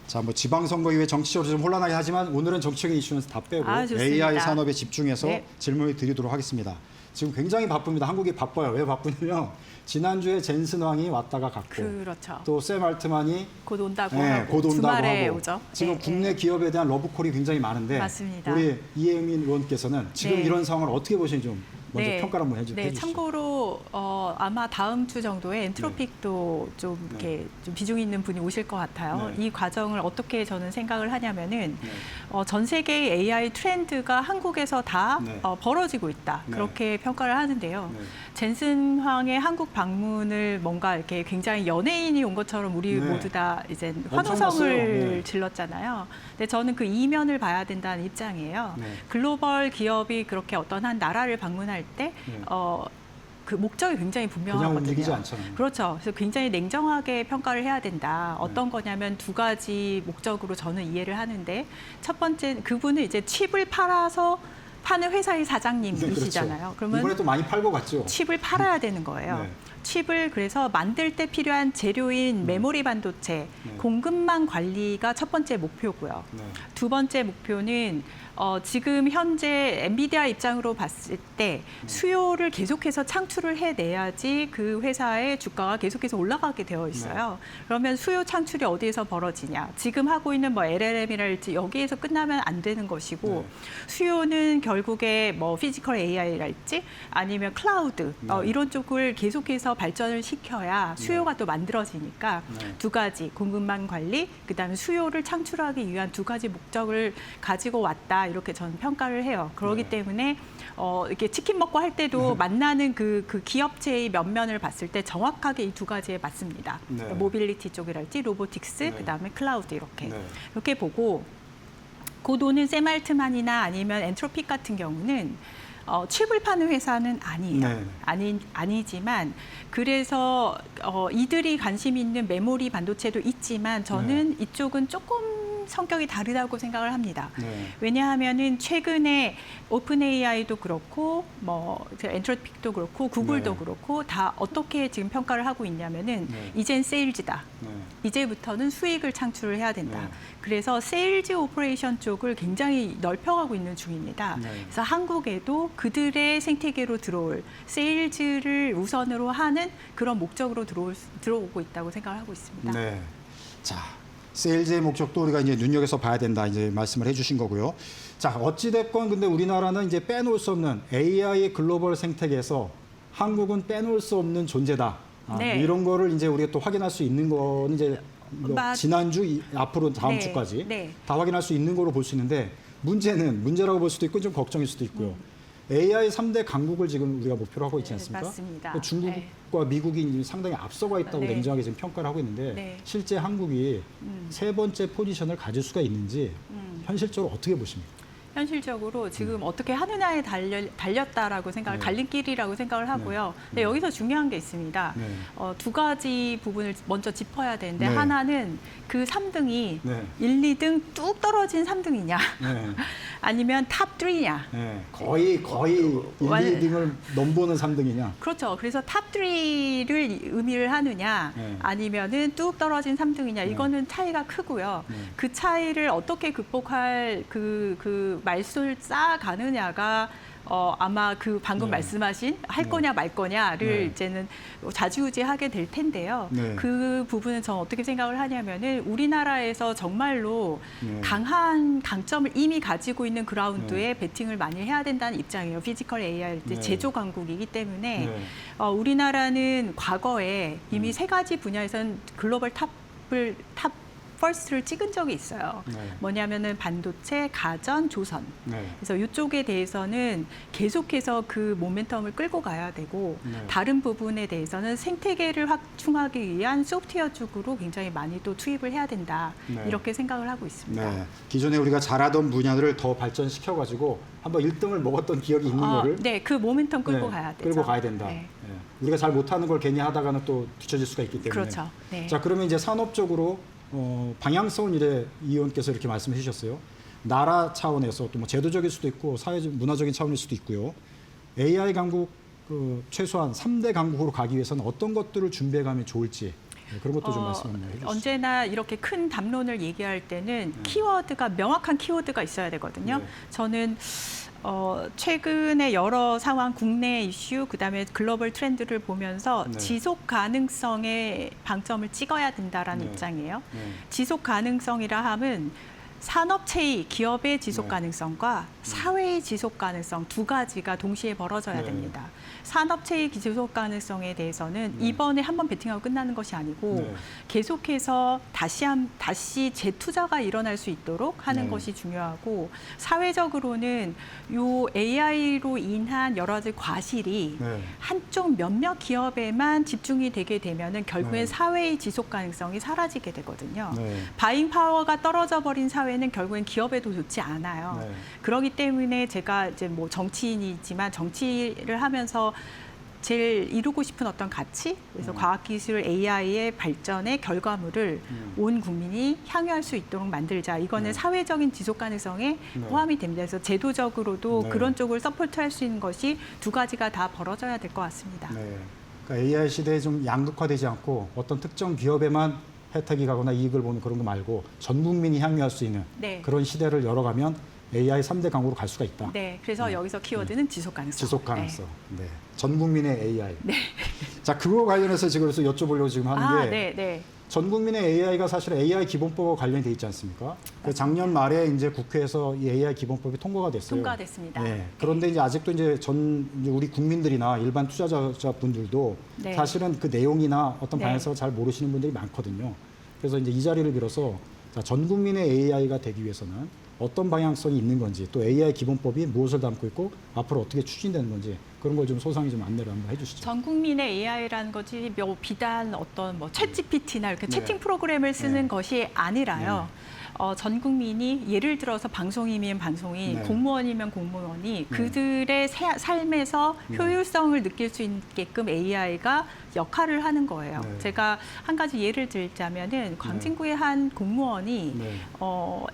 S3: 자, 뭐 지방선거 이후에 정치적으로 좀 혼란하게 하지만 오늘은 정치적인 이슈는 다 빼고
S9: 좋습니다.
S3: AI 산업에 집중해서
S9: 네.
S3: 질문을 드리도록 하겠습니다. 지금 굉장히 바쁩니다. 한국이 바빠요. 왜 바쁘냐면 지난주에 젠슨 왕이 왔다가 갔고
S9: 그렇죠.
S3: 또 샘 알트만이
S9: 곧 온다고
S3: 네,
S9: 하고
S3: 곧 온다고
S9: 주말에
S3: 하고
S9: 오죠.
S3: 지금
S9: 네,
S3: 국내 기업에 대한 러브콜이 굉장히 많은데
S9: 맞습니다.
S3: 우리 이혜민 의원께서는 지금
S9: 네.
S3: 이런 상황을 어떻게 보시는지 좀 먼저 평가를 한번 해주시죠.
S9: 네, 참고로 아마 다음 주 정도에 엔트로픽도 좀 이렇게 좀 비중 있는 분이 오실 것 같아요.
S3: 네.
S9: 이 과정을 어떻게 저는 생각을 하냐면은 전 세계의 AI 트렌드가 한국에서 다
S3: 네.
S9: 벌어지고 있다.
S3: 네.
S9: 그렇게 평가를 하는데요.
S3: 네.
S9: 젠슨 황의 한국 방문을 뭔가 이렇게 굉장히 연예인이 온 것처럼 우리
S3: 네.
S9: 모두 다 이제
S3: 엄청
S9: 환호성을
S3: 났어요. 네.
S9: 질렀잖아요. 근데 저는 그 이면을 봐야 된다는 입장이에요.
S3: 네.
S9: 글로벌 기업이 그렇게 어떤 한 나라를 방문할 때
S3: 네.
S9: 그 목적이 굉장히
S3: 그냥
S9: 분명하거든요.
S3: 움직이지 않잖아요.
S9: 그렇죠. 그래서 굉장히 냉정하게 평가를 해야 된다. 어떤 거냐면 두 가지 목적으로 저는 이해를 하는데 첫 번째 그분은 이제 칩을 팔아서 파는 회사의 사장님이시잖아요.
S3: 그렇죠.
S9: 그러면
S3: 이번에 또 많이 팔고 갔죠.
S9: 칩을 팔아야 되는 거예요.
S3: 네.
S9: 칩을 그래서 만들 때 필요한 재료인 메모리 반도체
S3: 네.
S9: 공급망 관리가 첫 번째 목표고요.
S3: 네.
S9: 두 번째 목표는 지금 현재 엔비디아 입장으로 봤을 때 수요를 계속해서 창출을 해내야지 그 회사의 주가가 계속해서 올라가게 되어 있어요. 그러면 수요 창출이 어디에서 벌어지냐? 지금 하고 있는 뭐 LLM이랄지 여기에서 끝나면 안 되는 것이고 수요는 결국에 뭐 피지컬 AI랄지 아니면 클라우드 이런 쪽을 계속해서 발전을 시켜야 수요가 또 만들어지니까 두 가지 공급망 관리, 그다음에 수요를 창출하기 위한 두 가지 목적을 가지고 왔다. 이렇게 저는 평가를 해요. 그렇기 때문에 이렇게 치킨 먹고 할 때도 만나는 그 기업체의 면면을 봤을 때 정확하게 이 두 가지에 맞습니다.
S3: 네.
S9: 모빌리티 쪽이랄지 로보틱스, 그다음에 클라우드 이렇게 이렇게 보고 곧 오는 샘 알트만이나 아니면 엔트로픽 같은 경우는 칩을 파는 회사는 아니에요.
S3: 네.
S9: 아니지만 그래서 이들이 관심 있는 메모리 반도체도 있지만 저는 이쪽은 조금 성격이 다르다고 생각을 합니다.
S3: 네.
S9: 왜냐하면은 최근에 오픈 AI도 그렇고 뭐 엔트로픽도 그렇고 구글도
S3: 네.
S9: 그렇고 다 어떻게 지금 평가를 하고 있냐면은
S3: 네.
S9: 이젠 세일즈다.
S3: 네.
S9: 이제부터는 수익을 창출을 해야 된다.
S3: 네.
S9: 그래서 세일즈 오퍼레이션 쪽을 굉장히 넓혀가고 있는 중입니다.
S3: 네.
S9: 그래서 한국에도 그들의 생태계로 들어올 세일즈를 우선으로 하는 그런 목적으로 들어오고 있다고 생각을 하고 있습니다.
S3: 네. 자, 세일즈의 목적도 우리가 이제 눈여겨서 봐야 된다 이제 말씀을 해주신 거고요. 자, 어찌됐건 근데 우리나라는 이제 빼놓을 수 없는 AI 글로벌 생태계에서 한국은 빼놓을 수 없는 존재다.
S9: 네.
S3: 이런 거를 이제 우리가 또 확인할 수 있는 거는 이제 지난주 앞으로 다음
S9: 네.
S3: 주까지
S9: 네.
S3: 다 확인할 수 있는 거로 볼 수 있는데 문제라고 볼 수도 있고 좀 걱정일 수도 있고요. AI 3대 강국을 지금 우리가 목표로 하고 있지 않습니까?
S9: 맞습니다.
S3: 중국과 미국이 상당히 앞서가 있다고
S9: 네.
S3: 냉정하게 지금 평가를 하고 있는데
S9: 네.
S3: 실제 한국이 세 번째 포지션을 가질 수가 있는지 현실적으로 어떻게 보십니까?
S9: 현실적으로 지금 어떻게 하느냐에 달렸다라고 생각을
S3: 네.
S9: 갈림길이라고 생각을 하고요. 근데 여기서 중요한 게 있습니다.
S3: 네.
S9: 두 가지 부분을 먼저 짚어야 되는데
S3: 네.
S9: 하나는 그 3등이
S3: 네.
S9: 1, 2등 뚝 떨어진 3등이냐
S3: 네.
S9: 아니면 탑 3냐.
S3: 네. 거의 1, 2등을 넘보는 3등이냐?
S9: 그렇죠. 그래서 탑 3를 의미를 하느냐
S3: 네.
S9: 아니면은 뚝 떨어진 3등이냐 이거는 차이가 크고요.
S3: 네.
S9: 그 차이를 어떻게 극복할 그 말술 쌓아가느냐가 아마 그 방금
S3: 네.
S9: 말씀하신 할
S3: 네.
S9: 거냐 말 거냐를
S3: 네.
S9: 이제는 좌지우지하게 될 텐데요.
S3: 네.
S9: 그 부분은 저는 어떻게 생각을 하냐면은 우리나라에서 정말로
S3: 네.
S9: 강한 강점을 이미 가지고 있는 그라운드에 배팅을 많이 해야 된다는 입장이에요. 피지컬 AI
S3: 네.
S9: 제조 강국이기 때문에
S3: 네.
S9: 우리나라는 과거에 이미 세 가지 분야에서는 글로벌 탑 퍼스트를 찍은 적이 있어요.
S3: 네.
S9: 뭐냐면은 반도체, 가전, 조선.
S3: 네.
S9: 그래서 이쪽에 대해서는 계속해서 그 모멘텀을 끌고 가야 되고
S3: 네.
S9: 다른 부분에 대해서는 생태계를 확충하기 위한 소프트웨어 쪽으로 굉장히 많이 또 투입을 해야 된다.
S3: 네.
S9: 이렇게 생각을 하고 있습니다.
S3: 네. 기존에 우리가 잘하던 분야들을 더 발전시켜가지고 한번 1등을 먹었던 기억이 있는 거를
S9: 네, 그 모멘텀 끌고
S3: 네,
S9: 가야 되죠.
S3: 끌고 가야 된다.
S9: 네.
S3: 네. 우리가 잘 못하는 걸 괜히 하다가는 또 뒤처질 수가 있기 때문에.
S9: 그렇죠. 네.
S3: 자, 그러면 이제 산업적으로 방향성은 이래 이 의원께서 이렇게 말씀해 주셨어요. 나라 차원에서 또 뭐 제도적일 수도 있고 사회적 문화적인 차원일 수도 있고요. AI 강국 최소한 3대 강국으로 가기 위해서는 어떤 것들을 준비해 가면 좋을지 네, 그런 것도 좀 말씀 한번 해주시죠.
S9: 언제나 이렇게 큰 담론을 얘기할 때는 키워드가 명확한 키워드가 있어야 되거든요.
S3: 네.
S9: 저는 최근에 여러 상황, 국내 이슈, 그다음에 글로벌 트렌드를 보면서
S3: 네.
S9: 지속 가능성에 방점을 찍어야 된다라는
S3: 네.
S9: 입장이에요.
S3: 네.
S9: 지속 가능성이라 함은 산업체의 기업의 지속
S3: 네.
S9: 가능성과 사회의 지속 가능성 두 가지가 동시에 벌어져야
S3: 네.
S9: 됩니다. 산업체의 지속 가능성에 대해서는
S3: 네.
S9: 이번에 한번 베팅하고 끝나는 것이 아니고
S3: 네.
S9: 계속해서 다시 재투자가 일어날 수 있도록 하는
S3: 네.
S9: 것이 중요하고, 사회적으로는 요 AI로 인한 여러 가지 과실이
S3: 네.
S9: 한쪽 몇몇 기업에만 집중이 되게 되면은 결국엔
S3: 네.
S9: 사회의 지속 가능성이 사라지게 되거든요.
S3: 네.
S9: 바잉 파워가 떨어져 버린 사회는 결국엔 기업에도 좋지 않아요.
S3: 네.
S9: 그렇기 때문에 제가 이제 뭐 정치인이지만 정치를 하면서 제일 이루고 싶은 어떤 가치, 그래서 과학기술 AI의 발전의 결과물을 온 국민이 향유할 수 있도록 만들자. 이거는 사회적인 지속 가능성에 포함이 됩니다. 그래서 제도적으로도
S3: 네.
S9: 그런 쪽을 서포트할 수 있는 것이 두 가지가 다 벌어져야 될 것 같습니다.
S3: 네. 그러니까 AI 시대에 좀 양극화되지 않고 어떤 특정 기업에만 혜택이 가거나 이익을 보는 그런 거 말고 전 국민이 향유할 수 있는
S9: 네.
S3: 그런 시대를 열어가면 AI 3대 강국으로 갈 수가 있다.
S9: 네, 그래서 여기서 키워드는 지속 가능성.
S3: 지속 가능성. 네. 전 국민의 AI. 네. 자, 그거 관련해서 지금 그래서 여쭤보려고 지금 하는 게
S9: 네.
S3: 전 국민의 AI가 사실 AI 기본법과 관련이 돼 있지 않습니까? 그 작년 말에 이제 국회에서 이 AI 기본법이 통과가 됐어요.
S9: 통과됐습니다.
S3: 네. 그런데 이제 아직도 이제 이제 우리 국민들이나 일반 투자자분들도
S9: 네.
S3: 사실은 그 내용이나 어떤
S9: 네.
S3: 방향성을 잘 모르시는 분들이 많거든요. 그래서 이제 이 자리를 빌어서 자, 전 국민의 AI가 되기 위해서는 어떤 방향성이 있는 건지, 또 AI 기본법이 무엇을 담고 있고 앞으로 어떻게 추진되는 건지 그런 걸 좀 소상히 좀 안내를 한번 해주시죠.
S9: 전 국민의 AI라는 것이 비단 어떤 뭐 챗GPT나 이렇게
S3: 네.
S9: 채팅 프로그램을 쓰는
S3: 네.
S9: 것이 아니라요. 전 국민이 예를 들어서 방송인이면 방송인,
S3: 네.
S9: 공무원이면 공무원이 그들의 삶에서 효율성을 느낄 수 있게끔 AI가 역할을 하는 거예요.
S3: 네.
S9: 제가 한 가지 예를 들자면은 광진구의 한 공무원이
S3: 네.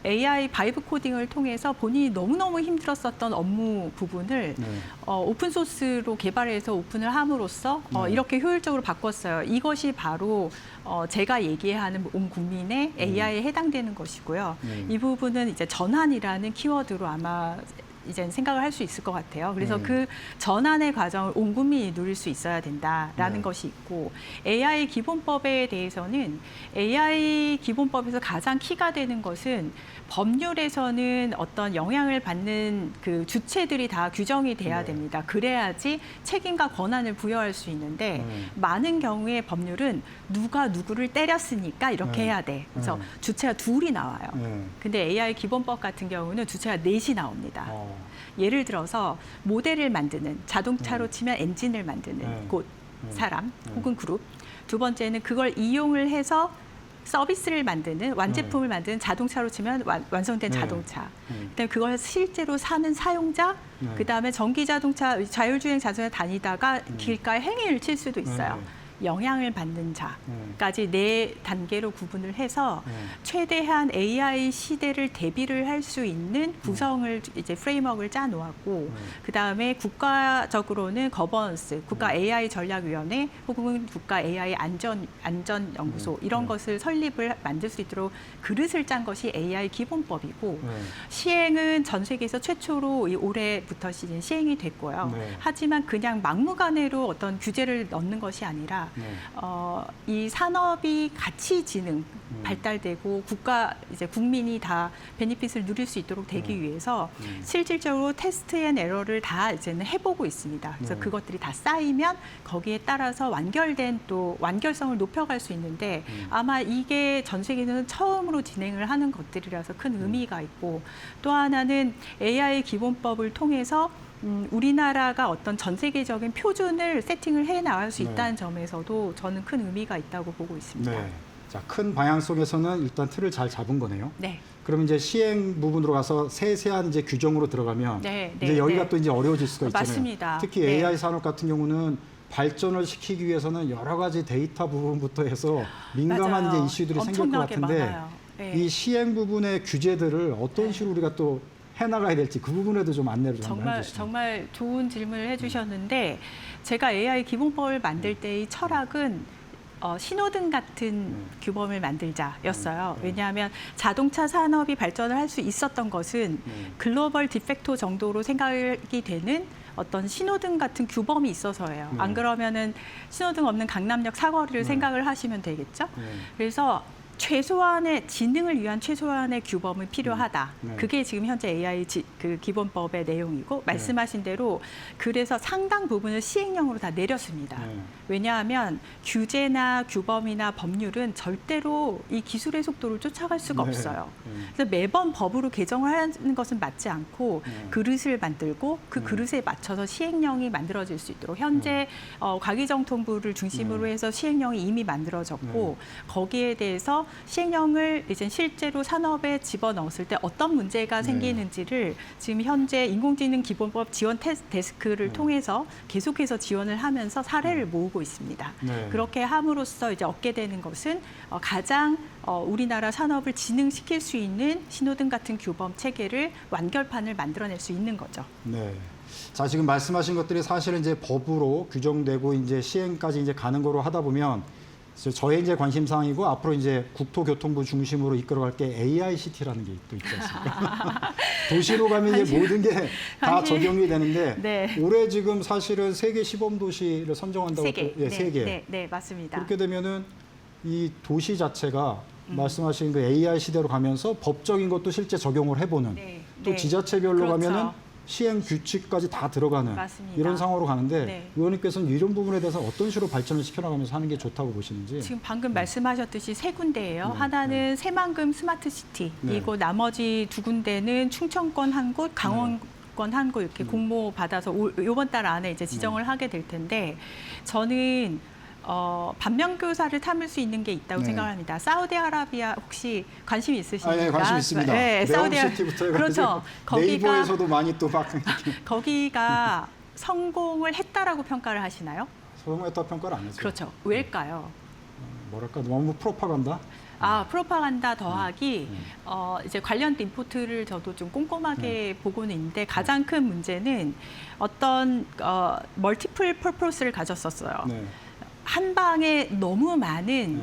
S9: AI 바이브 코딩을 통해서 본인이 너무너무 힘들었었던 업무 부분을
S3: 네.
S9: 오픈 소스로 개발해서 오픈을 함으로써
S3: 네.
S9: 이렇게 효율적으로 바꿨어요. 이것이 바로 제가 얘기하는 온 국민의 AI에 해당되는 것이고요.
S3: 네.
S9: 이 부분은 이제 전환이라는 키워드로 아마 이제 생각을 할 수 있을 것 같아요. 그래서
S3: 네.
S9: 그 전환의 과정을 온 국민이 누릴 수 있어야 된다라는
S3: 네.
S9: 것이 있고, AI 기본법에 대해서는 AI 기본법에서 가장 키가 되는 것은 법률에서는 어떤 영향을 받는 그 주체들이 다 규정이 돼야
S3: 네.
S9: 됩니다. 그래야지 책임과 권한을 부여할 수 있는데 많은 경우에 법률은 누가 누구를 때렸으니까 이렇게
S3: 네.
S9: 해야 돼. 그래서
S3: 네.
S9: 주체가 둘이 나와요.
S3: 네.
S9: 근데 AI 기본법 같은 경우는 주체가 넷이 나옵니다.
S3: 어.
S9: 예를 들어서 모델을 만드는, 자동차로 치면 엔진을 만드는
S3: 네.
S9: 곳, 사람 혹은 그룹. 두 번째는 그걸 이용을 해서 서비스를 만드는, 완제품을 만드는, 자동차로 치면 완성된
S3: 네.
S9: 자동차.
S3: 네.
S9: 그다음에 그걸 실제로 사는 사용자,
S3: 네.
S9: 그다음에 전기 자동차, 자율주행 자동차 다니다가 길가에 행인을 칠 수도 있어요.
S3: 네.
S9: 영향을 받는 자까지 네 단계로 구분을 해서
S3: 네.
S9: 최대한 AI 시대를 대비를 할 수 있는 구성을 이제 프레임워크를 짜 놓았고, 그 다음에 국가적으로는 거버넌스, 국가 AI 전략위원회 혹은 국가 AI 안전연구소 이런 것을 설립을 만들 수 있도록 그릇을 짠 것이 AI 기본법이고,
S3: 네.
S9: 시행은 전 세계에서 최초로 올해부터 시행이 됐고요.
S3: 네.
S9: 하지만 그냥 막무가내로 어떤 규제를 넣는 것이 아니라
S3: 네.
S9: 이 산업이 같이 발달되고 이제 국민이 다 베니핏을 누릴 수 있도록 되기 위해서 실질적으로 테스트 앤 에러를 다 이제는 해보고 있습니다. 그래서 그것들이 다 쌓이면 거기에 따라서 완결성을 높여갈 수 있는데, 아마 이게 전 세계에서는 처음으로 진행을 하는 것들이라서 큰 의미가 있고, 또 하나는 AI 기본법을 통해서 우리나라가 어떤 전 세계적인 표준을 세팅을 해 나갈 수
S3: 네.
S9: 있다는 점에서도 저는 큰 의미가 있다고 보고 있습니다.
S3: 네. 자, 큰 방향성에서는 일단 틀을 잘 잡은 거네요.
S9: 네.
S3: 그럼 이제 시행 부분으로 가서 세세한 이제 규정으로 들어가면
S9: 네,
S3: 이제
S9: 네,
S3: 여기가
S9: 네.
S3: 또 이제 어려워질 수가 있잖아요.
S9: 맞습니다.
S3: 특히
S9: 네.
S3: AI 산업 같은 경우는 발전을 시키기 위해서는 여러 가지 데이터 부분부터 해서 민감한
S9: 맞아요.
S3: 이제 이슈들이 생길 것
S9: 엄청나게
S3: 같은데
S9: 많아요. 네.
S3: 이 시행 부분의 규제들을 어떤 식으로 우리가 또 해나가야 될지 그 부분에도 좀 안내를 좀 한번 해주시죠.
S9: 정말 좋은 질문을 해주셨는데, 제가 AI 기본법을 만들 때의 철학은 신호등 같은 규범을 만들자였어요. 왜냐하면 자동차 산업이 발전을 할 수 있었던 것은 글로벌 디팩토 정도로 생각이 되는 어떤 신호등 같은 규범이 있어서예요. 안 그러면은 신호등 없는 강남역 사거리를 생각을 하시면 되겠죠. 그래서 최소한의 지능을 위한 최소한의 규범은 필요하다. 그게 지금 현재 AI 그 기본법의 내용이고 말씀하신 대로 그래서 상당 부분을 시행령으로 다 내렸습니다. 왜냐하면 규제나 규범이나 법률은 절대로 이 기술의 속도를 쫓아갈 수가 없어요. 그래서 매번 법으로 개정을 하는 것은 맞지 않고 그릇을 만들고 그 그릇에 맞춰서 시행령이 만들어질 수 있도록 현재 과기정통부를 중심으로 해서 시행령이 이미 만들어졌고 거기에 대해서 시행령을 이제 실제로 산업에 집어넣었을 때 어떤 문제가 생기는지를 지금 현재 인공지능 기본법 지원 데스크를 통해서 계속해서 지원을 하면서 사례를 모으고 있습니다. 그렇게 함으로써 이제 얻게 되는 것은 가장 우리나라 산업을 진흥시킬 수 있는 신호등 같은 규범 체계를 완결판을 만들어낼 수 있는 거죠.
S3: 네. 자, 지금 말씀하신 것들이 사실은 이제 법으로 규정되고 이제 시행까지 이제 가는 거로 하다 보면 저의 이제 관심사항이고 앞으로 이제 국토교통부 중심으로 이끌어갈 게 AICT라는 게 또 있지 않습니까? 도시로 가면 이제 모든 게 다 적용이 되는데
S9: 네.
S3: 올해 지금 사실은 세계 시범 도시를 선정한다고 세 개.
S9: 네, 맞습니다.
S3: 그렇게 되면은 이 도시 자체가 말씀하신 그 AI 시대로 가면서 법적인 것도 실제 적용을 해보는 또 지자체별로
S9: 그렇죠.
S3: 가면은 시행 규칙까지 다 들어가는
S9: 맞습니다.
S3: 이런 상황으로 가는데 의원님께서는 이런 부분에 대해서 어떤 식으로 발전을 시켜나가면서 하는 게 좋다고 보시는지.
S9: 지금 방금 말씀하셨듯이 세 군데예요. 하나는 새만금 스마트시티이고 나머지 두 군데는 충청권 한 곳, 강원권 한 곳 이렇게 공모 받아서 이번 달 안에 이제 지정을 하게 될 텐데 저는 반면교사를 삼을 수 있는 게 있다고 생각합니다. 사우디아라비아 혹시 관심 있으십니까?
S3: 네, 관심 있습니다.
S9: 네,
S3: 사우디아라비아부터
S9: 그렇죠.
S3: 네이버에서도 많이 또 막
S9: 거기가 성공을 했다라고 평가를 하시나요?
S3: 성공했다 평가를 안 했어요.
S9: 그렇죠. 왜일까요?
S3: 뭐랄까 너무 프로파간다?
S9: 프로파간다 더하기 이제 관련 리포트를 저도 좀 꼼꼼하게 보고는 있는데 가장 큰 문제는 어떤 멀티플 퍼포스를 가졌었어요. 한 방에 너무 많은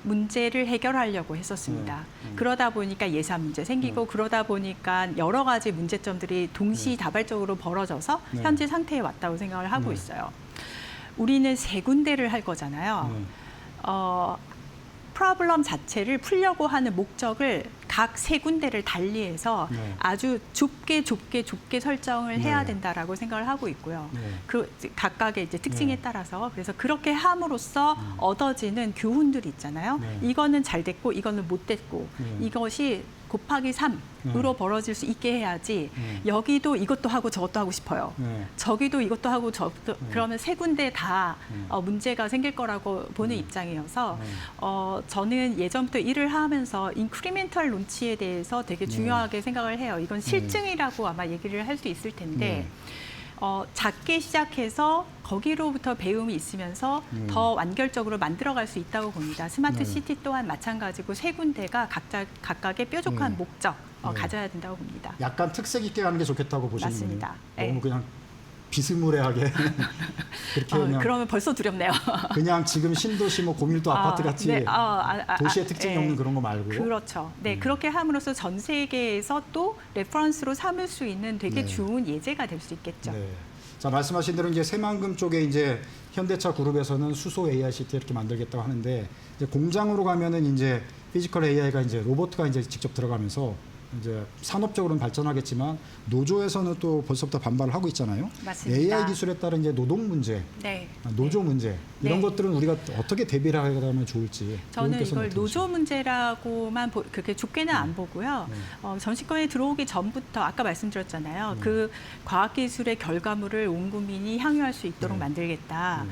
S9: 문제를 해결하려고 했었습니다. 그러다 보니까 예산 문제 생기고 그러다 보니까 여러 가지 문제점들이 동시다발적으로 벌어져서 현재 상태에 왔다고 생각을 하고 있어요. 우리는 세 군데를 할 거잖아요. 프로블럼 자체를 풀려고 하는 목적을 각 세 군데를 달리해서 아주 좁게 설정을 해야 된다라고 생각을 하고 있고요. 그 각각의 이제 특징에 따라서 그래서 그렇게 함으로써 얻어지는 교훈들이 있잖아요. 이거는 잘 됐고 이거는 못 됐고 이것이 곱하기 3으로 벌어질 수 있게 해야지 여기도 이것도 하고 저것도 하고 싶어요. 저기도 이것도 하고 저것도 그러면 세 군데 다 문제가 생길 거라고 보는 입장이어서 저는 예전부터 일을 하면서 인크리멘털 론치에 대해서 되게 중요하게 생각을 해요. 이건 실증이라고 아마 얘기를 할 수 있을 텐데 작게 시작해서 거기로부터 배움이 있으면서 더 완결적으로 만들어갈 수 있다고 봅니다. 스마트 시티 또한 마찬가지고 세 군데가 각각의 뾰족한 목적 가져야 된다고 봅니다.
S3: 약간 특색 있게 가는 게 좋겠다고 보시는 거예요?
S9: 맞습니다.
S3: 너무 그냥 비스무리하게 그렇게 그냥
S9: 그러면 벌써 두렵네요.
S3: 그냥 지금 신도시 뭐 고밀도 아파트 같이 도시의 특징이 없는 그런 거 말고.
S9: 그렇죠. 네, 그렇게 함으로써 전 세계에서 또 레퍼런스로 삼을 수 있는 되게 좋은 예제가 될 수 있겠죠.
S3: 자, 말씀하신 대로 이제 새만금 쪽에 이제 현대차 그룹에서는 수소 AICT 이렇게 만들겠다고 하는데 이제 공장으로 가면은 이제 피지컬 AI가 이제 로봇가 이제 직접 들어가면서 이제 산업적으로는 발전하겠지만 노조에서는 또 벌써부터 반발을 하고 있잖아요.
S9: 맞습니다.
S3: AI 기술에 따른 이제 노동 문제, 노조 문제 이런 것들은 우리가 어떻게 대비를 하면 좋을지.
S9: 저는 이걸 노조 문제라고만 그렇게 좁게는 안 보고요. 정치권에 들어오기 전부터 아까 말씀드렸잖아요. 그 과학기술의 결과물을 온 국민이 향유할 수 있도록 만들겠다.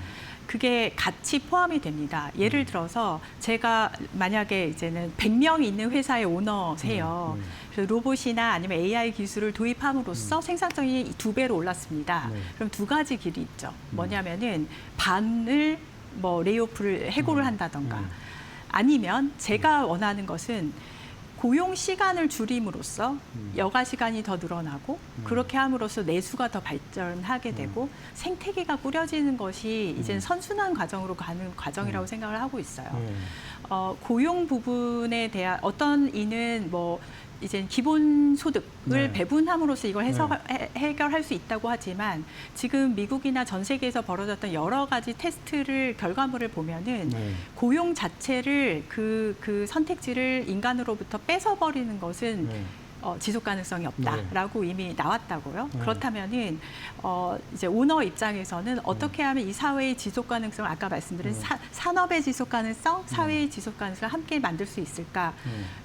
S9: 그게 같이 포함이 됩니다. 예를 들어서 제가 만약에 이제는 100명이 있는 회사의 오너세요. 그래서 로봇이나 아니면 AI 기술을 도입함으로써 생산성이 2배로 올랐습니다. 그럼 두 가지 길이 있죠. 뭐냐면은 반을 레이오프를 해고를 한다던가 아니면 제가 원하는 것은 고용 시간을 줄임으로써 여가 시간이 더 늘어나고 그렇게 함으로써 내수가 더 발전하게 되고 생태계가 꾸려지는 것이 이제 선순환 과정으로 가는 과정이라고 생각을 하고 있어요. 고용 부분에 대한 어떤 이는 뭐 이제 기본 소득을 배분함으로써 이걸 해결할 수 있다고 하지만 지금 미국이나 전 세계에서 벌어졌던 여러 가지 테스트를 결과물을 보면은 고용 자체를 그 선택지를 인간으로부터 뺏어버리는 것은 지속 가능성이 없다라고 이미 나왔다고요. 그렇다면은 이제 오너 입장에서는 어떻게 하면 이 사회의 지속 가능성을 아까 말씀드린 산업의 지속 가능성, 사회의 지속 가능성을 함께 만들 수 있을까?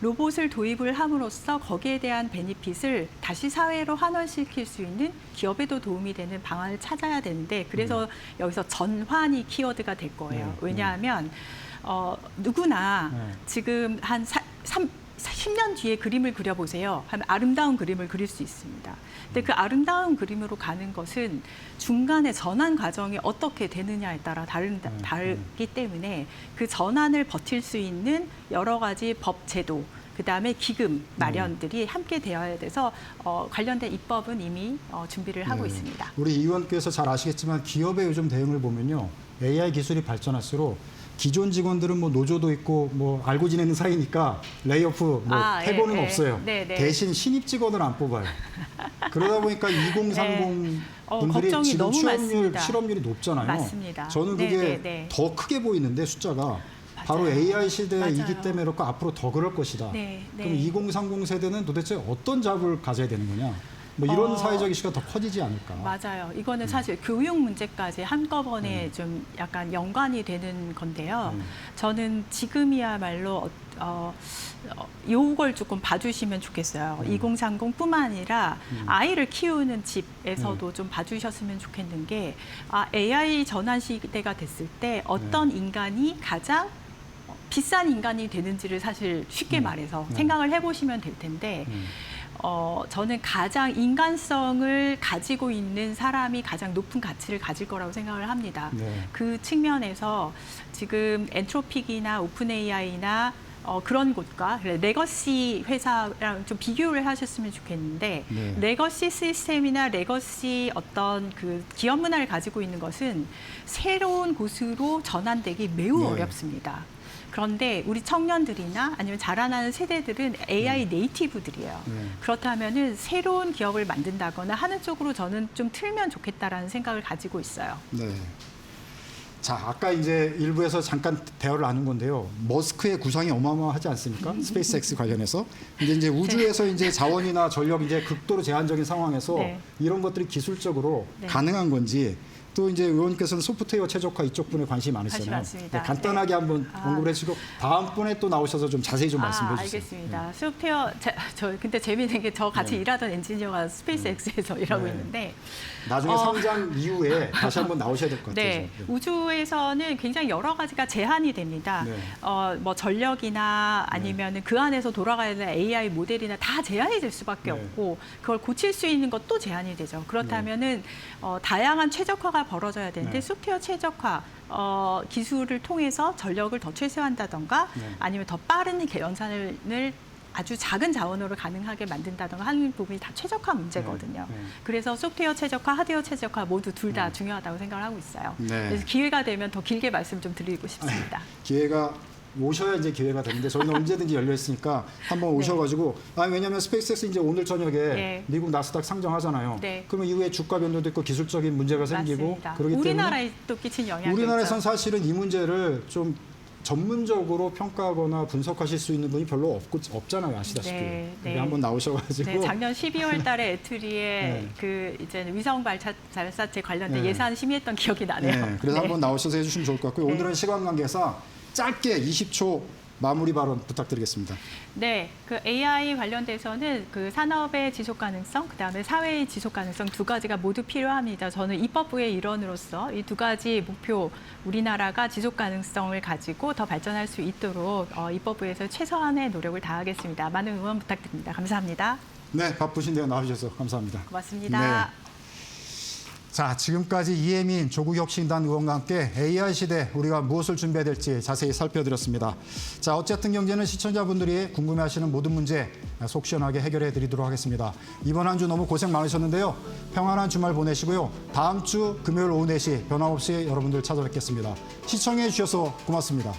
S9: 로봇을 도입을 함으로써 거기에 대한 베니핏을 다시 사회로 환원시킬 수 있는 기업에도 도움이 되는 방안을 찾아야 되는데 그래서 여기서 전환이 키워드가 될 거예요. 왜냐하면 누구나 지금 한 10년 뒤에 그림을 그려보세요 하면 아름다운 그림을 그릴 수 있습니다. 근데 그 아름다운 그림으로 가는 것은 중간에 전환 과정이 어떻게 되느냐에 따라 다르기 때문에 그 전환을 버틸 수 있는 여러 가지 법 제도 그다음에 기금 마련들이 함께 되어야 돼서 관련된 입법은 이미 준비를 하고 있습니다.
S3: 우리 이 의원께서 잘 아시겠지만 기업의 요즘 대응을 보면요. AI 기술이 발전할수록 기존 직원들은 뭐 노조도 있고 뭐 알고 지내는 사이니까 레이오프 해고는 없어요. 대신 신입 직원을 안 뽑아요. 그러다 보니까 2030 분들이
S9: 걱정이
S3: 지금
S9: 너무 많습니다.
S3: 실업률이 높잖아요.
S9: 맞습니다.
S3: 저는 그게 더 크게 보이는데 숫자가 바로 AI 시대이기 때문에 그렇고 앞으로 더 그럴 것이다. 그럼 2030 세대는 도대체 어떤 잡을 가져야 되는 거냐? 뭐 이런 사회적 이슈가 더 커지지 않을까.
S9: 맞아요. 이거는 사실 교육 문제까지 한꺼번에 좀 약간 연관이 되는 건데요. 저는 지금이야말로 요걸 조금 봐주시면 좋겠어요. 2030뿐만 아니라 아이를 키우는 집에서도 좀 봐주셨으면 좋겠는 게 AI 전환 시대가 됐을 때 어떤 인간이 가장 비싼 인간이 되는지를 사실 쉽게 말해서 생각을 해보시면 될 텐데 저는 가장 인간성을 가지고 있는 사람이 가장 높은 가치를 가질 거라고 생각을 합니다. 그 측면에서 지금 엔트로픽이나 오픈 AI나 그런 곳과 레거시 회사랑 좀 비교를 하셨으면 좋겠는데 레거시 시스템이나 레거시 어떤 그 기업 문화를 가지고 있는 것은 새로운 곳으로 전환되기 매우 어렵습니다. 그런데 우리 청년들이나 아니면 자라나는 세대들은 AI 네이티브들이에요. 그렇다면은 새로운 기업을 만든다거나 하는 쪽으로 저는 좀 틀면 좋겠다라는 생각을 가지고 있어요.
S3: 네. 자, 아까 이제 일부에서 잠깐 대화를 나눈 건데요. 머스크의 구상이 어마어마하지 않습니까? 스페이스X 관련해서. 근데 이제 우주에서 이제 자원이나 전력 이제 극도로 제한적인 상황에서 이런 것들이 기술적으로 가능한 건지 또 이제 의원께서는 소프트웨어 최적화 이쪽 분에 관심이 많으시잖아요. 네, 간단하게 한번 언급을 해주시고 다음번에 또 나오셔서 좀 자세히 좀 말씀해 주세요.
S9: 알겠습니다. 소프트웨어 근데 재미있는 게 저 같이 일하던 엔지니어가 스페이스X에서 일하고 있는데
S3: 나중에 상장 이후에 다시 한번 나오셔야 될 것 같아요.
S9: 우주에서는 굉장히 여러 가지가 제한이 됩니다. 뭐 전력이나 아니면 그 안에서 돌아가야 되는 AI 모델이나 다 제한이 될 수밖에 없고 그걸 고칠 수 있는 것도 제한이 되죠. 그렇다면은 다양한 최적화가 벌어져야 되는데 소프트웨어 최적화 기술을 통해서 전력을 더 최소화한다던가 아니면 더 빠른 연산을 아주 작은 자원으로 가능하게 만든다던가 하는 부분이 다 최적화 문제거든요. 그래서 소프트웨어 최적화, 하드웨어 최적화 모두 둘 다 중요하다고 생각을 하고 있어요. 그래서 기회가 되면 더 길게 말씀 좀 드리고 싶습니다.
S3: 기회가 오셔야 이제 기회가 되는데 저희는 언제든지 열려 있으니까 한번 오셔가지고 왜냐하면 스페이스X 이제 오늘 저녁에 미국 나스닥 상장하잖아요. 그러면 이후에 주가 변동도 있고 기술적인 문제가 생기고 그러기 때문에
S9: 우리나라에 또 끼친 영향도
S3: 우리나라에선 사실은 이 문제를 좀 전문적으로 평가하거나 분석하실 수 있는 분이 별로 없잖아요, 아시다시피. 한번 나오셔가지고.
S9: 작년 12월 달에 에투리에 그 이제 위성 발사체 관련된 예산 심의했던 기억이 나네요.
S3: 그래서 한번 나오셔서 해주시면 좋을 것 같고요. 오늘은 시간 관계상 짧게 20초 마무리 발언 부탁드리겠습니다.
S9: 네, 그 AI 관련돼서는 그 산업의 지속 가능성, 그다음에 사회의 지속 가능성 두 가지가 모두 필요합니다. 저는 입법부의 일원으로서 이 두 가지 목표, 우리나라가 지속 가능성을 가지고 더 발전할 수 있도록 입법부에서 최소한의 노력을 다하겠습니다. 많은 응원 부탁드립니다. 감사합니다.
S3: 네, 바쁘신데요. 나와주셔서 감사합니다.
S9: 고맙습니다.
S3: 자, 지금까지 이혜민 조국혁신단 의원과 함께 AI 시대 우리가 무엇을 준비해야 될지 자세히 살펴드렸습니다. 자, 어쨌든 경제는 시청자분들이 궁금해하시는 모든 문제 속 시원하게 해결해 드리도록 하겠습니다. 이번 한 주 너무 고생 많으셨는데요. 평안한 주말 보내시고요. 다음 주 금요일 오후 4시 변함없이 여러분들 찾아뵙겠습니다. 시청해 주셔서 고맙습니다.